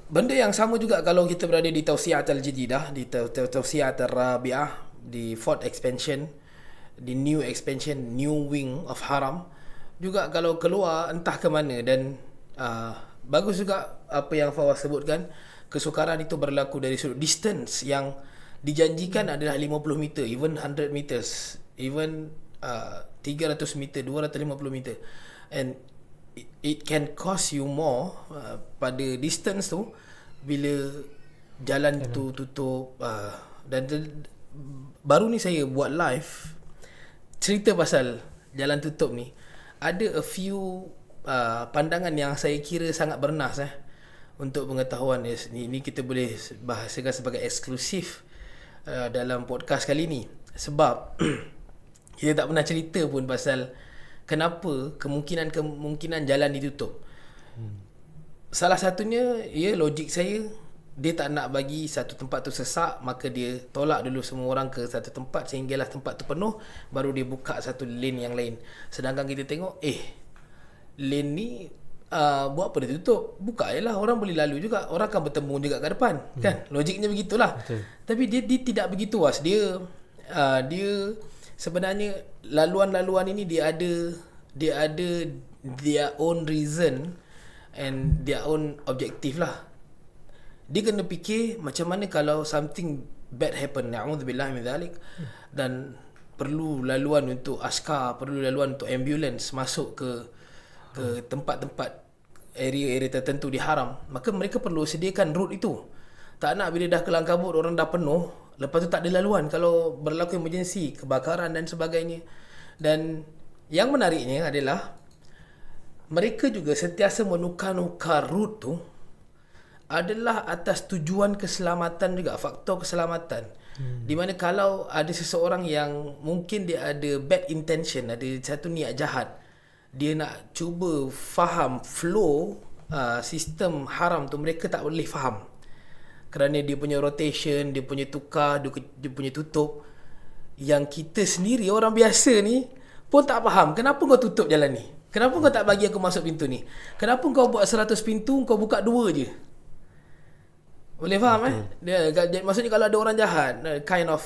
Benda yang sama juga kalau kita berada di Tausiat Al-Jadidah, di Tausiat Al-Rabi'ah, di Fort Expansion, di New Expansion, New Wing of Haram. Juga kalau keluar entah ke mana, dan bagus juga apa yang Fawaz sebutkan, kesukaran itu berlaku dari sudut distance yang dijanjikan adalah 50 meter, even 100 meters, even 300 meter, 250 meter, and it can cost you more pada distance tu bila jalan tu tutup. Dan baru ni saya buat live cerita pasal jalan tutup ni. Ada a few pandangan yang saya kira sangat bernas untuk pengetahuan. Ini kita boleh bahasakan sebagai eksklusif dalam podcast kali ni, sebab kita tak pernah cerita pun pasal kenapa kemungkinan jalan ditutup. Salah satunya, logik saya, dia tak nak bagi satu tempat tu sesak, maka dia tolak dulu semua orang ke satu tempat sehinggalah tempat tu penuh, baru dia buka satu lane yang lain. Sedangkan kita tengok, lane ni buat apa dia tutup? Buka je lah, orang boleh lalu juga, orang akan bertemu juga kat depan, kan? Logiknya begitulah. Betul. Tapi dia tidak begitu, Was. Dia sebenarnya laluan-laluan ini dia ada their own reason and their own objective lah. Dia kena fikir macam mana kalau something bad happen, na'udzubillah min dzalik, dan perlu laluan untuk askar, perlu laluan untuk ambulans masuk ke tempat-tempat area tertentu di haram, maka mereka perlu sediakan route itu. Tak nak bila dah kelang kabut, orang dah penuh, lepas tu tak ada laluan kalau berlaku emergency, kebakaran dan sebagainya. Dan yang menariknya adalah mereka juga sentiasa menukar-nukar route tu adalah atas tujuan keselamatan juga, faktor keselamatan. Di mana kalau ada seseorang yang mungkin dia ada bad intention, ada satu niat jahat, dia nak cuba faham flow sistem haram tu, mereka tak boleh faham. Kerana dia punya rotation, dia punya tukar, dia punya tutup, yang kita sendiri orang biasa ni pun tak faham. Kenapa kau tutup jalan ni? Kenapa kau tak bagi aku masuk pintu ni? Kenapa kau buat 100 pintu, kau buka 2 je? Boleh faham maksudnya kalau ada orang jahat, kind of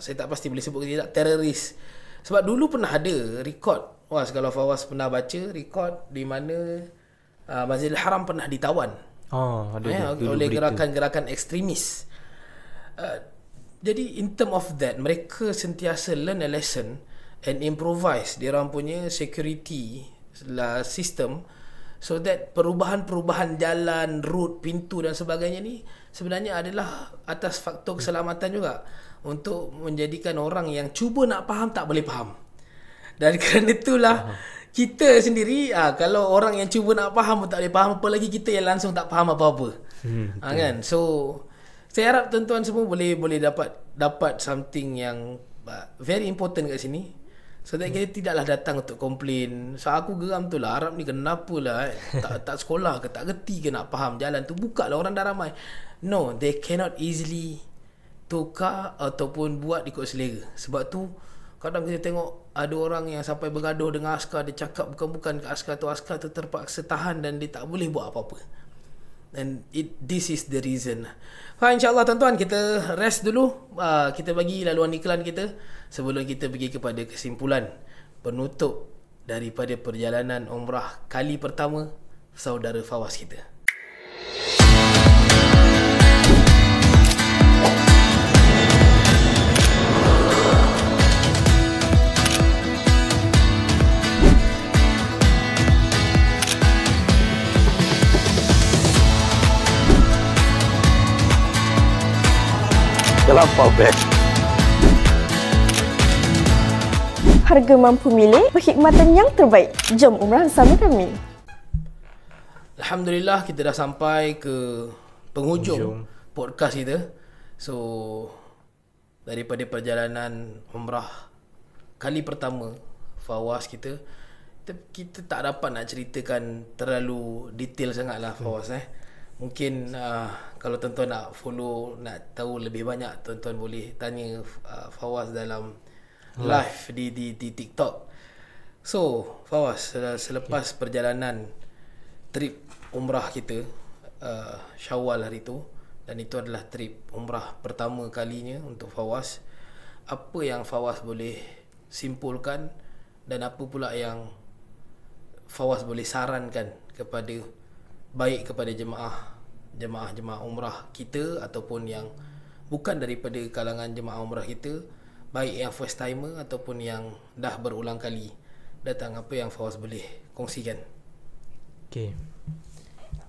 saya tak pasti boleh sebut ke tidak, teroris. Sebab dulu pernah ada record, kalau Fawaz pernah baca record di mana Masjidil Haram pernah ditawan oleh gerakan-gerakan ekstremis. Jadi in term of that, mereka sentiasa learn a lesson and improvise dia orang punya security system, so that perubahan-perubahan jalan, route, pintu dan sebagainya ni sebenarnya adalah atas faktor keselamatan juga, untuk menjadikan orang yang cuba nak faham tak boleh faham. Dan kerana itulah kita sendiri, kalau orang yang cuba nak faham pun tak boleh faham, apalagi kita yang langsung tak faham apa-apa. Kan? So saya harap tuan-tuan semua boleh dapat something yang very important kat sini, so that kita tidaklah datang untuk komplain. So aku geram tu lah, Arab ni kenapa lah tak sekolah ke, tak gerti ke nak faham jalan tu, buka lah, orang dah ramai. No, they cannot easily tukar ataupun buat ikut selera. Sebab tu kadang kita tengok ada orang yang sampai bergaduh dengan askar, dia cakap bukan-bukan ke askar tu terpaksa tahan dan dia tak boleh buat apa-apa. And this is the reason. InsyaAllah tuan-tuan, kita rest dulu. Kita bagi laluan iklan kita sebelum kita pergi kepada kesimpulan penutup daripada perjalanan umrah kali pertama saudara Fawaz kita. Terlampau best. Harga mampu milik, perkhidmatan yang terbaik. Jom umrah bersama kami. Alhamdulillah, kita dah sampai ke penghujung podcast kita. So daripada perjalanan umrah kali pertama Fawaz kita tak dapat nak ceritakan terlalu detail sangat lah Fawaz. Mungkin kalau tuan-tuan nak follow, nak tahu lebih banyak, tuan-tuan boleh tanya Fawaz dalam live di TikTok. So Fawaz, selepas perjalanan trip umrah kita Syawal hari tu, dan itu adalah trip umrah pertama kalinya untuk Fawaz, apa yang Fawaz boleh simpulkan dan apa pula yang Fawaz boleh sarankan baik kepada jemaah umrah kita ataupun yang bukan daripada kalangan jemaah umrah kita, baik yang first timer ataupun yang dah berulang kali datang, apa yang Fawaz boleh kongsikan? Okay,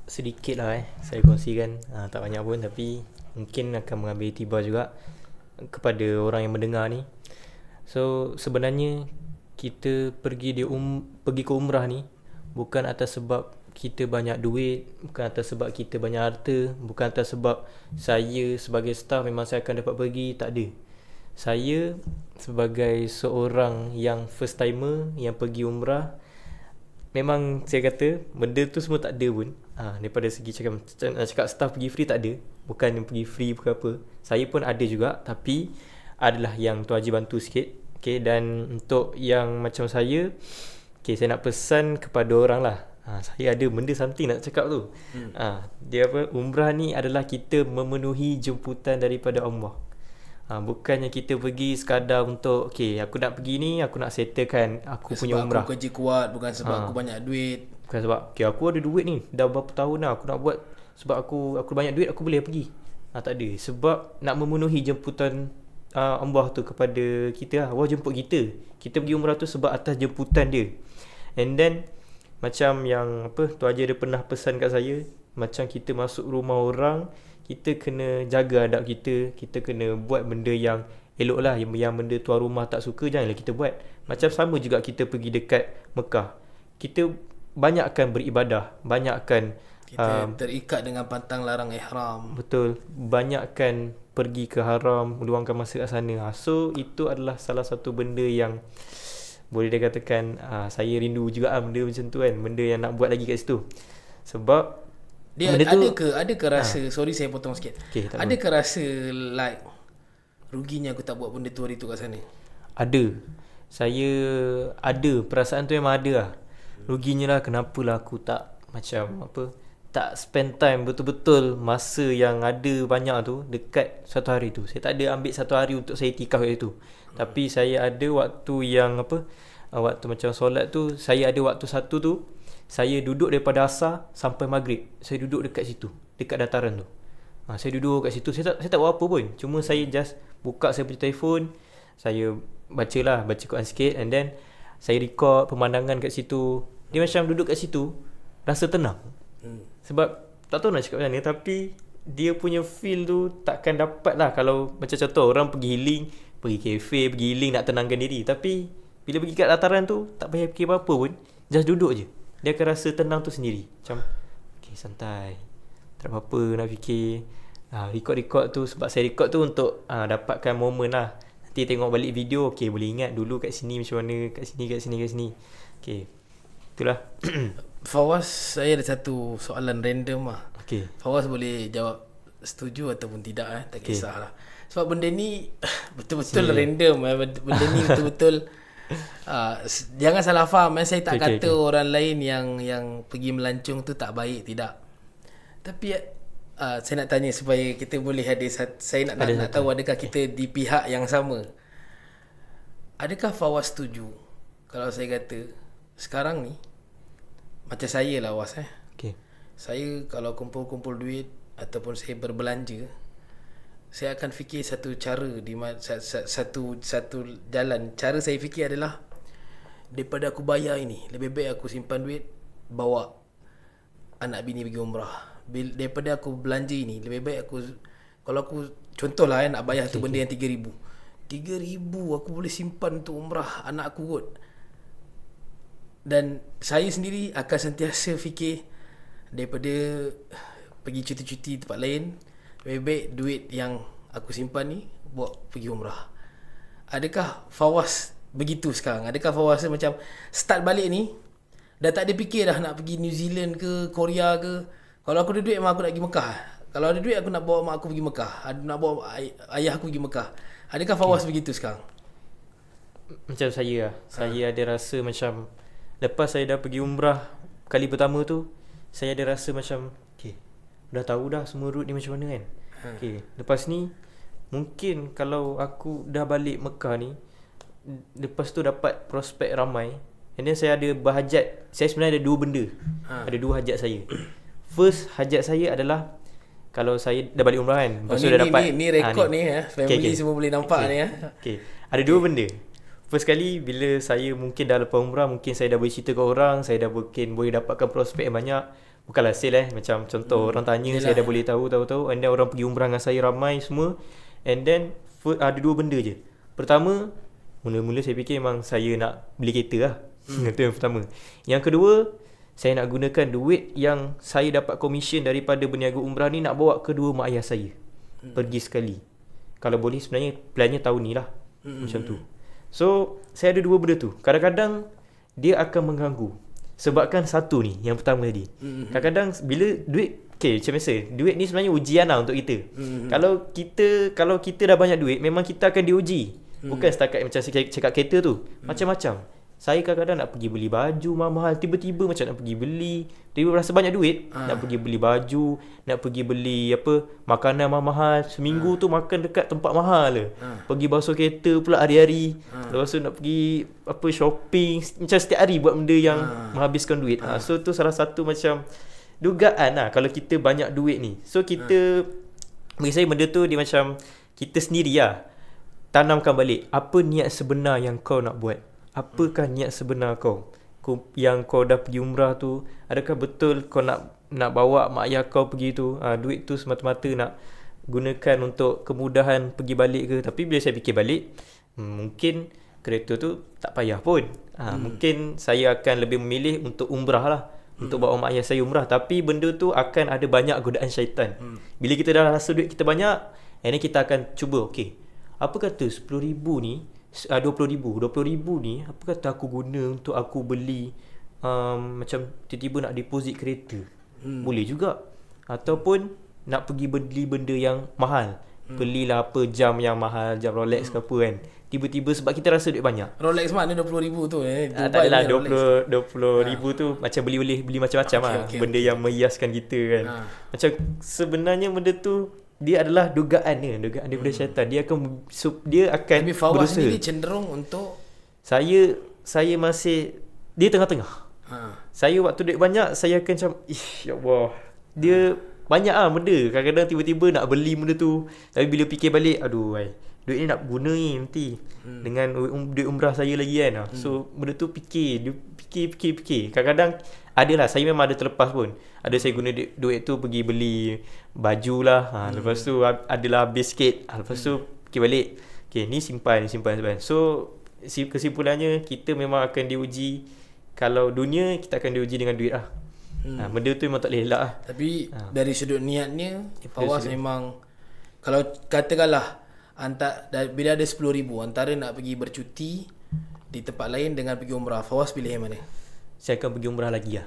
sedikit lah saya kongsikan, tak banyak pun, tapi mungkin akan mengambil iktibar juga kepada orang yang mendengar ni. So sebenarnya kita pergi ke umrah ni bukan atas sebab kita banyak duit, bukan atas sebab kita banyak harta, bukan atas sebab saya sebagai staff memang saya akan dapat pergi, tak ada. Saya sebagai seorang yang first timer yang pergi umrah, memang saya kata benda tu semua tak ada pun. Daripada segi cakap staff pergi free tak ada. Bukan yang pergi free bukan apa. Saya pun ada juga, tapi adalah yang Tuan Haji bantu sikit. Okay, dan untuk yang macam saya, okay, saya nak pesan kepada orang lah. Saya ada benda something nak cakap tu. Dia apa, umrah ni adalah kita memenuhi jemputan daripada Allah. Bukannya kita pergi sekadar untuk okay, aku nak pergi ni, aku nak settlekan aku Sebab punya umrah. aku kerja kuat, bukan sebab aku banyak duit. Bukan sebab okay, aku ada duit ni, dah berapa tahun dah aku nak buat, sebab aku banyak duit aku boleh pergi. Tak ada. Sebab nak memenuhi jemputan Allah tu kepada kita lah. Allah jemput kita. Kita pergi umrah tu sebab atas jemputan dia. And then macam yang apa, Tuan Haji ada pernah pesan kat saya, macam kita masuk rumah orang, kita kena jaga adab kita. Kita kena buat benda yang elok lah. Yang benda tuan rumah tak suka, janganlah kita buat. Macam sama juga kita pergi dekat Mekah, kita banyakkan beribadah, banyakkan Kita terikat dengan pantang larang ihram. betul, banyakkan pergi ke haram, meluangkan masa kat sana. So itu adalah salah satu benda yang boleh dikatakan saya rindu juga benda macam tu kan, benda yang nak buat lagi kat situ. Sebab Dia benda ada ke rasa, sorry saya potong sikit. Okay, tak ada ke rasa like ruginya aku tak buat benda tu hari tu kat sana? ada. Saya ada perasaan tu, memang ada lah. Ruginya lah, kenapalah aku tak macam apa, tak spend time betul-betul masa yang ada banyak tu dekat satu hari tu. Saya tak ada ambil satu hari untuk saya iktikaf kat situ. Tapi saya ada waktu yang apa, waktu macam solat tu, saya ada waktu satu tu, saya duduk daripada asar sampai maghrib. Saya duduk dekat situ, dekat dataran tu. Saya duduk kat situ, saya tak buat apa pun. Cuma saya just buka saya punya telefon, saya baca Quran sikit, and then saya record pemandangan kat situ. Dia macam duduk kat situ rasa tenang. Sebab tak tahu nak cakap macam mana, tapi dia punya feel tu takkan dapat lah kalau macam contoh orang pergi healing, pergi kafe, pergi healing nak tenangkan diri. Tapi bila pergi kat dataran tu, tak payah fikir apa-apa pun, just duduk je, dia akan rasa tenang tu sendiri. Macam okay, santai, tak ada apa-apa nak fikir. Record tu, sebab saya record tu untuk dapatkan momen lah. Nanti tengok balik video, okay, boleh ingat dulu kat sini macam mana, kat sini. Okay, itulah. Fawaz, saya ada satu soalan random lah. Okay. Fawaz boleh jawab setuju ataupun tidak, tak kisahlah. Sebab benda ni betul-betul random. Benda ni betul-betul jangan salah faham. Saya tak kata orang lain yang pergi melancong tu tak baik, tidak. Tapi saya nak tanya supaya kita boleh ada, saya nak tahu adakah kita di pihak yang sama. Adakah Fawaz setuju kalau saya kata sekarang ni macam saya lah Was Okay. saya kalau kumpul-kumpul duit ataupun saya berbelanja, saya akan fikir satu cara satu jalan. Cara saya fikir adalah, daripada aku bayar ini, lebih baik aku simpan duit, bawa anak bini pergi umrah. Daripada aku belanja ini, lebih baik aku, kalau aku contohlah nak bayar tu benda yang 3,000 aku boleh simpan untuk umrah anak aku kot. Dan saya sendiri akan sentiasa fikir, daripada pergi cuti-cuti tempat lain, lebih baik duit yang aku simpan ni buat pergi umrah. Adakah Fawaz begitu sekarang? Adakah Fawaz macam start balik ni dah tak ada fikir dah nak pergi New Zealand ke Korea ke? Kalau aku ada duit memang aku nak pergi Mekah. Kalau ada duit aku nak bawa mak aku pergi Mekah, nak bawa ayah aku pergi Mekah. Adakah Fawaz begitu sekarang? Macam saya lah, saya ada rasa macam lepas saya dah pergi umrah kali pertama tu, saya ada rasa macam okay, dah tahu dah semua route ni macam mana kan. Okay, lepas ni mungkin kalau aku dah balik Mekah ni, lepas tu dapat prospek ramai, and then saya ada berhajat. Saya sebenarnya ada dua benda, ada dua hajat saya. First hajat saya adalah, kalau saya dah balik umrah kan, lepas tu dah dapat ni rekod ni family semua boleh nampak ni Okay, ada dua benda. First kali bila saya mungkin dah lepas umrah, mungkin saya dah boleh cerita ke orang, saya dah mungkin boleh dapatkan prospek yang banyak. Bukanlah sale macam contoh orang tanya, saya dah boleh tahu, and then orang pergi umrah dengan saya ramai semua. And then ada dua benda je. Pertama, mula-mula saya fikir memang saya nak beli kereta lah. Itu yang pertama. Yang kedua, saya nak gunakan duit yang saya dapat komisen daripada berniaga umrah ni, nak bawa kedua mak ayah saya pergi sekali. kalau boleh sebenarnya plannya tahun ni lah. Macam tu. So saya ada dua benda tu. Kadang-kadang dia akan mengganggu. Sebabkan satu ni, yang pertama tadi, kadang-kadang bila duit, okay, macam biasa, duit ni sebenarnya ujian lah untuk kita. Kalau kita dah banyak duit, memang kita akan diuji. Bukan setakat macam saya cakap kereta tu, macam-macam. Saya kadang-kadang nak pergi beli baju mahal-mahal, tiba-tiba macam nak pergi beli, tiba rasa banyak duit, nak pergi beli baju, nak pergi beli apa, makanan mahal-mahal. Seminggu tu makan dekat tempat mahal le. Pergi basuh kereta pula hari-hari. Lepas tu nak pergi apa, shopping, macam setiap hari buat benda yang menghabiskan duit. So tu salah satu macam dugaan lah kalau kita banyak duit ni. So kita, bagi saya benda tu dia macam kita sendiri lah tanamkan balik apa niat sebenar yang kau nak buat. Apakah niat sebenar kau? Yang kau dah pergi umrah tu, adakah betul kau nak bawa mak ayah kau pergi tu? Duit tu semata-mata nak gunakan untuk kemudahan pergi balik ke? Tapi bila saya fikir balik, mungkin kereta tu tak payah pun. Mungkin saya akan lebih memilih untuk umrah lah, untuk bawa mak ayah saya umrah. Tapi benda tu akan ada banyak godaan syaitan. Bila kita dah rasa duit kita banyak, ini kita akan cuba, okay, apa kata 10,000 ni, 20,000 ni, apa kata aku guna untuk aku beli macam tiba-tiba nak deposit kereta. Boleh juga. Ataupun nak pergi beli benda yang mahal. Belilah apa, jam yang mahal, jam Rolex ke apa kan. Tiba-tiba sebab kita rasa duit banyak. Rolex mana 20,000 tu tak adalah 20,000 tu macam beli macam-macam okay. Benda yang menghiaskan kita kan. Macam sebenarnya benda tu dia adalah dugaan daripada syaitan. Dia akan tapi Fawaz berusaha. sendiri cenderung untuk saya masih dia tengah-tengah. Saya waktu duit banyak, saya akan macam ya Allah. Dia banyak benda. Kadang-kadang tiba-tiba nak beli benda tu, tapi bila fikir balik, aduh duit ni nak guna ni nanti dengan duit umrah saya lagi kan. So benda tu fikir. Kadang-kadang adalah saya memang ada terlepas pun. Ada saya guna duit tu pergi beli baju lah. Lepas tu adalah habis sikit. Lepas tu fikir balik, okay, ni simpan. So kesimpulannya kita memang akan diuji. Kalau dunia, kita akan diuji dengan duit lah. Benda tu memang tak boleh elak lah. Tapi dari sudut niatnya, Fawaz memang, kalau katakanlah bila ada 10,000, antara nak pergi bercuti di tempat lain dengan pergi umrah, Fawaz pilih yang mana? Saya akan pergi umrah lagi lah.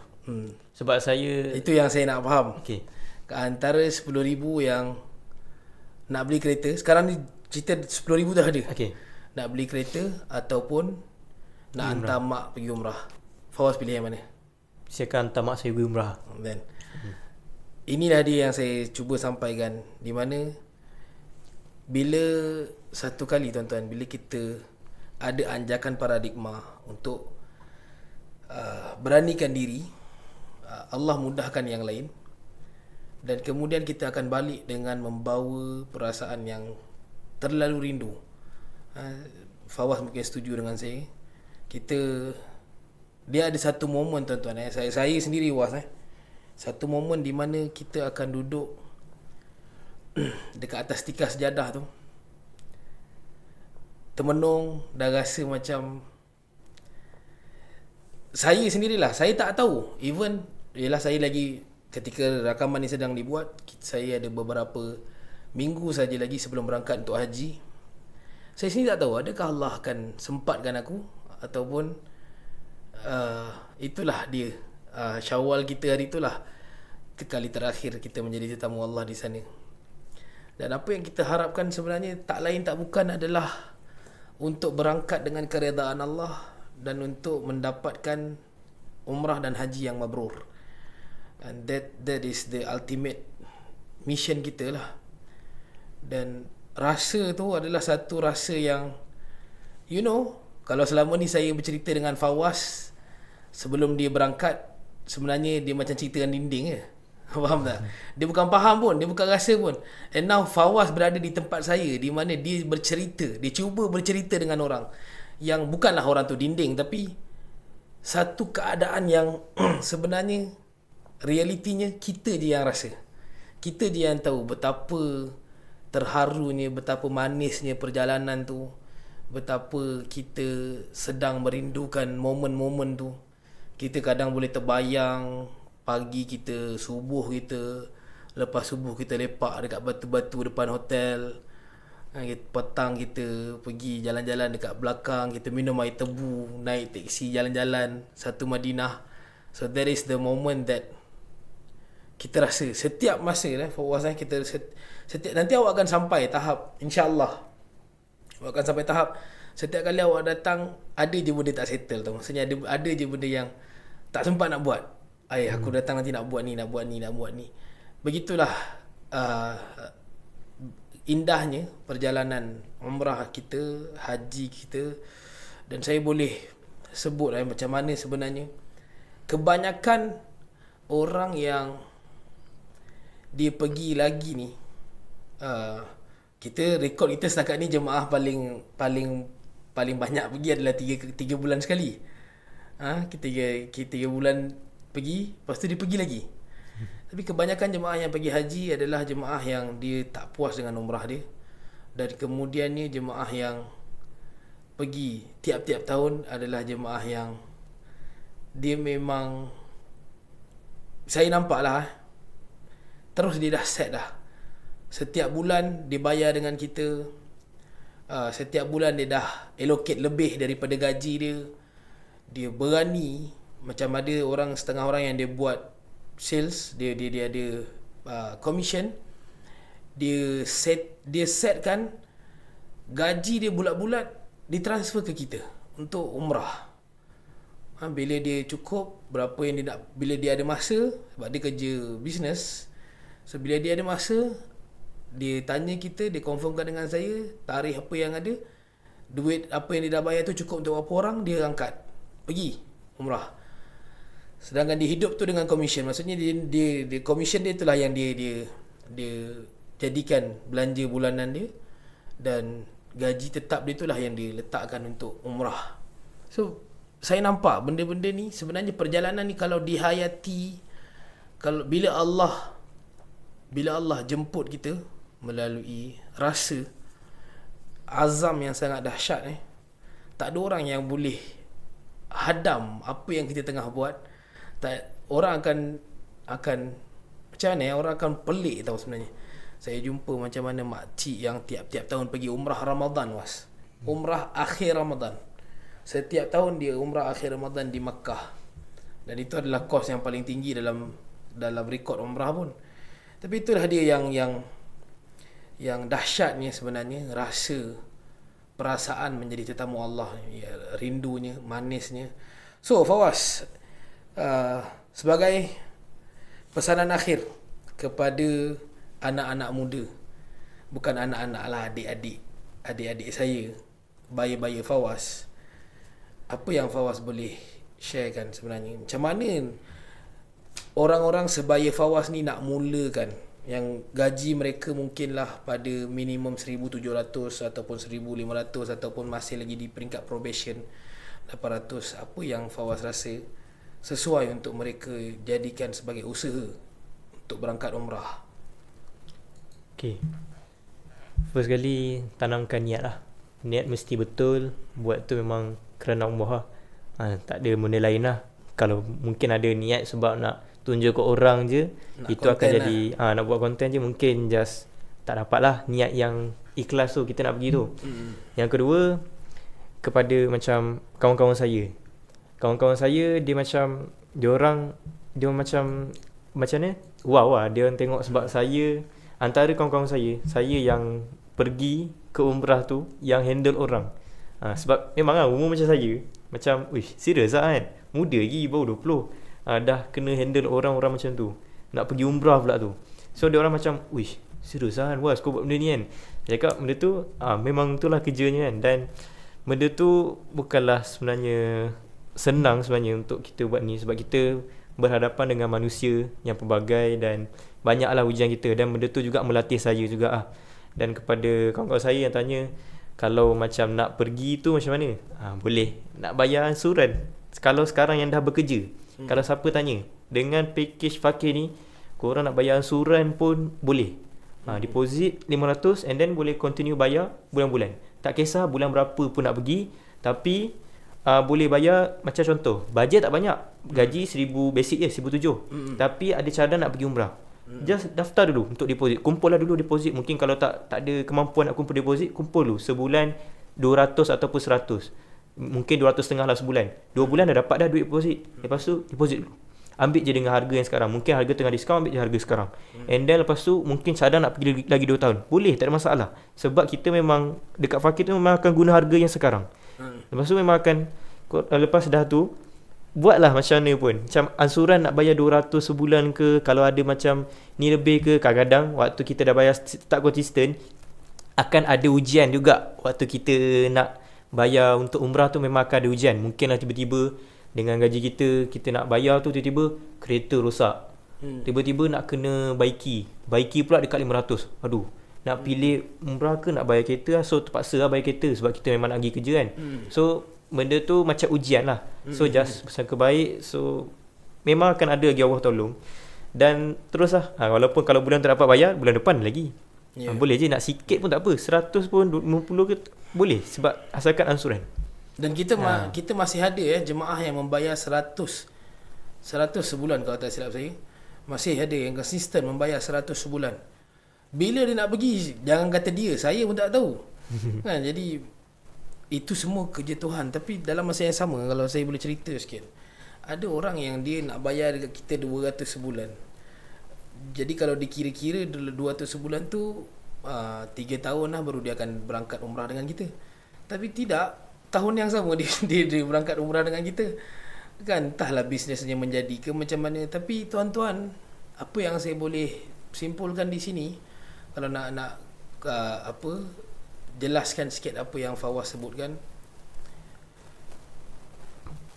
Sebab saya, itu yang saya nak faham. Okay. Antara 10,000 yang nak beli kereta, sekarang ni cerita 10,000 dah ada. Okay. Nak beli kereta ataupun nak hantar mak pergi umrah, Fawaz pilih yang mana? Saya akan hantar mak saya pergi umrah. Then inilah dia yang saya cuba sampaikan, di mana bila satu kali tuan-tuan, bila kita ada anjakan paradigma untuk beranikan diri, Allah mudahkan yang lain, dan kemudian kita akan balik dengan membawa perasaan yang terlalu rindu. Fawaz mungkin setuju dengan saya. Dia ada satu momen tuan-tuan, saya sendiri was satu momen di mana kita akan duduk dekat atas tikar sejadah tu, termenung, dah rasa macam, saya sendirilah, saya tak tahu. Even ialah saya lagi, ketika rakaman ni sedang dibuat, saya ada beberapa minggu saja lagi sebelum berangkat untuk haji. Saya sendiri tak tahu adakah Allah akan sempatkan aku, ataupun itulah dia, Syawal kita hari itulah kali terakhir kita menjadi tetamu Allah di sana. Dan apa yang kita harapkan sebenarnya tak lain tak bukan adalah untuk berangkat dengan keredaan Allah dan untuk mendapatkan umrah dan haji yang mabrur. And that is the ultimate mission kita lah. Dan rasa tu adalah satu rasa yang, kalau selama ni saya bercerita dengan Fawaz sebelum dia berangkat, sebenarnya dia macam cerita dengan dinding je. Faham tak? Dia bukan faham pun, dia bukan rasa pun. And now Fawaz berada di tempat saya, di mana dia bercerita, dia cuba bercerita dengan orang yang bukanlah orang tu dinding, tapi satu keadaan yang sebenarnya realitinya kita je yang rasa. Kita je yang tahu betapa terharunya, betapa manisnya perjalanan tu, betapa kita sedang merindukan momen-momen tu. Kita kadang boleh terbayang pagi kita, subuh kita, lepas subuh kita lepak dekat batu-batu depan hotel, Petang kita pergi jalan-jalan dekat belakang, kita minum air tebu, naik teksi jalan-jalan satu Madinah. So that is the moment that kita rasa setiap masa Fawaz, kita setiap nanti awak akan sampai tahap, insya-Allah awak akan sampai tahap setiap kali awak datang ada je benda tak settle tau. Maksudnya ada je benda yang tak sempat nak buat. Aku datang nanti nak buat ni. Begitulah indahnya perjalanan umrah kita, haji kita. Dan saya boleh sebut macam mana sebenarnya kebanyakan orang yang dia pergi lagi ni, kita rekod kita setakat ni jemaah paling banyak pergi adalah 3 bulan sekali. Kita 3 bulan pergi, lepas tu dia pergi lagi. Tapi kebanyakan jemaah yang pergi haji adalah jemaah yang dia tak puas dengan umrah dia. Dan kemudiannya jemaah yang pergi tiap-tiap tahun adalah jemaah yang dia memang, saya nampak lah, terus dia dah set dah. Setiap bulan dia bayar dengan kita, setiap bulan dia dah allocate lebih daripada gaji dia. Dia berani, macam ada setengah orang yang dia buat sales, dia ada commission, dia setkan gaji dia bulat-bulat ditransfer ke kita untuk umrah. Bila dia cukup berapa yang dia nak, bila dia ada masa, sebab dia kerja business, so bila dia ada masa, dia tanya kita, dia confirmkan dengan saya tarikh apa yang ada, duit apa yang dia dah bayar tu cukup untuk berapa orang, dia angkat pergi umrah. Sedangkan dia hidup tu dengan commission. Maksudnya dia commission dia itulah yang dia jadikan belanja bulanan dia, dan gaji tetap dia itulah yang dia letakkan untuk umrah. So saya nampak benda-benda ni sebenarnya, perjalanan ni kalau dihayati, kalau bila Allah jemput kita melalui rasa azam yang sangat dahsyat, tak ada orang yang boleh hadam apa yang kita tengah buat. Orang akan macam mana, orang akan pelik tahu sebenarnya. Saya jumpa macam mana makcik yang tiap-tiap tahun pergi umrah Ramadan, umrah akhir Ramadan. Setiap tahun dia umrah akhir Ramadan di Makkah, dan itu adalah kos yang paling tinggi dalam rekod umrah pun. Tapi itulah dia yang dahsyatnya sebenarnya, rasa perasaan menjadi tetamu Allah, rindunya, manisnya. So Fawaz, sebagai pesanan akhir kepada anak-anak muda, bukan anak-anak lah, adik-adik saya, baya-baya Fawaz, apa yang Fawaz boleh sharekan sebenarnya? Macam mana orang-orang sebaya Fawaz ni nak mulakan, yang gaji mereka mungkinlah pada minimum 1,700 ataupun 1,500 ataupun masih lagi di peringkat probation 800. Apa yang Fawaz rasa sesuai untuk mereka jadikan sebagai usaha untuk berangkat umrah? Okay, first kali tanamkan niat lah. Niat mesti betul. Buat tu memang kerana umrah lah. Tak ada benda lain lah. Kalau mungkin ada niat sebab nak tunjuk ke orang je, nak itu akan jadi lah. Nak buat konten je, mungkin just tak dapat lah niat yang ikhlas tu kita nak pergi tu. Yang kedua, kepada macam kawan-kawan saya, dia macam dia macam ni, wow lah dia orang tengok, sebab saya antara kawan-kawan saya yang pergi ke umrah tu yang handle orang. Sebab memang lah umur macam saya, macam serius lah kan, muda lagi, baru 20, dah kena handle orang-orang macam tu, nak pergi umrah pula tu. So dia orang macam, serius lah kan, wah kau buat benda ni kan. Saya cakap benda tu memang itulah kerjanya kan. Dan benda tu bukanlah sebenarnya senang sebenarnya untuk kita buat ni, sebab kita berhadapan dengan manusia yang pelbagai dan banyaklah ujian kita, dan benda tu juga melatih saya juga lah. Dan kepada kawan-kawan saya yang tanya kalau macam nak pergi tu macam mana, boleh nak bayar ansuran kalau sekarang yang dah bekerja. Kalau siapa tanya, dengan package fakir ni korang nak bayar ansuran pun boleh. Deposit 500 and then boleh continue bayar bulan-bulan. Tak kisah bulan berapa pun nak pergi, tapi boleh bayar. Macam contoh, bajet tak banyak, gaji 1000 basic je, 1,700, tapi ada cadang nak pergi umrah. Just daftar dulu untuk deposit. Kumpul lah dulu deposit. Mungkin kalau tak ada kemampuan nak kumpul deposit, kumpul dulu sebulan 200 ataupun 100. Mungkin 200.5 lah sebulan. 2 bulan dah dapat dah duit deposit. Lepas tu deposit dulu. Ambil je dengan harga yang sekarang. Mungkin harga tengah diskaun, ambil je harga sekarang. And then lepas tu mungkin cadang nak pergi lagi 2 tahun. Boleh, tak ada masalah. Sebab kita memang dekat fakir tu memang akan guna harga yang sekarang. Lepas tu memang akan, lepas dah tu buatlah macam mana pun. Macam ansuran nak bayar 200 sebulan ke, kalau ada macam ni lebih ke, kadang-kadang waktu kita dah bayar tak konsisten, akan ada ujian juga. Waktu kita nak bayar untuk umrah tu memang akan ada ujian. Mungkinlah tiba-tiba dengan gaji kita nak bayar tu, tiba-tiba kereta rosak. Tiba-tiba nak kena baiki pula dekat 500. Aduh, nak pilih umrah ke nak bayar kereta, so terpaksa lah bayar kereta sebab kita memang nak pergi kerja kan. So benda tu macam ujian lah. So just bersangka baik. So memang akan ada lagi Allah tolong. Dan terus lah, walaupun kalau bulan tu dapat bayar, bulan depan lagi. Boleh je, nak sikit pun tak apa, 100 pun 50 ke boleh, sebab asalkan ansuran. Dan kita kita masih ada jemaah yang membayar 100 sebulan kalau tak silap saya. Masih ada yang konsisten membayar 100 sebulan. Bila dia nak pergi, jangan kata dia, saya pun tak tahu. Kan, jadi itu semua kerja Tuhan. Tapi dalam masa yang sama, kalau saya boleh cerita sikit, ada orang yang dia nak bayar dekat kita 200 sebulan. Jadi kalau dikira-kira 200 sebulan tu 3 tahun lah baru dia akan berangkat umrah dengan kita. Tapi tidak, tahun yang sama dia berangkat umrah dengan kita. Kan, entahlah bisnesnya menjadi ke macam mana. Tapi tuan-tuan, apa yang saya boleh simpulkan di sini, kalau nak jelaskan sikit apa yang Fawaz sebutkan.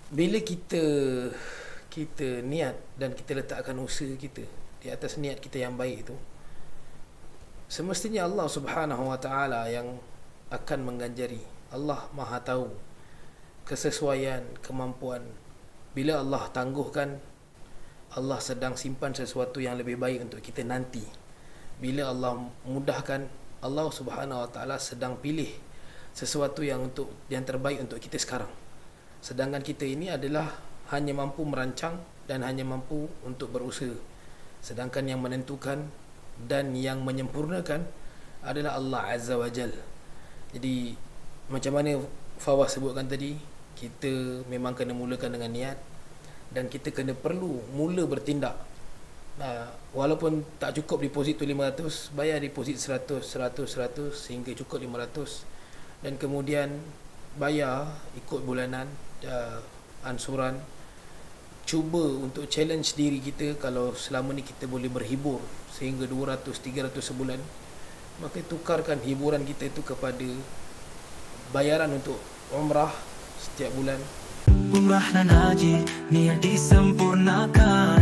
Bila kita niat dan kita letakkan usaha kita di atas niat kita yang baik itu, semestinya Allah Subhanahu Wa Taala yang akan mengganjari. Allah Maha tahu kesesuaian, kemampuan. Bila Allah tangguhkan, Allah sedang simpan sesuatu yang lebih baik untuk kita nanti. Bila Allah mudahkan, Allah Subhanahu Wa Taala sedang pilih sesuatu yang terbaik untuk kita sekarang. Sedangkan kita ini adalah hanya mampu merancang dan hanya mampu untuk berusaha. Sedangkan yang menentukan dan yang menyempurnakan adalah Allah Azza wa Jal. Jadi macam mana Fawaz sebutkan tadi, kita memang kena mulakan dengan niat dan kita perlu mula bertindak. Walaupun tak cukup deposit tu 500, bayar deposit 100 sehingga cukup 500, dan kemudian bayar ikut bulanan, ansuran. Cuba untuk challenge diri kita, kalau selama ni kita boleh berhibur sehingga 200-300 sebulan, maka tukarkan hiburan kita itu kepada bayaran untuk umrah setiap bulan. Umrah dan haji niat disempurnakan.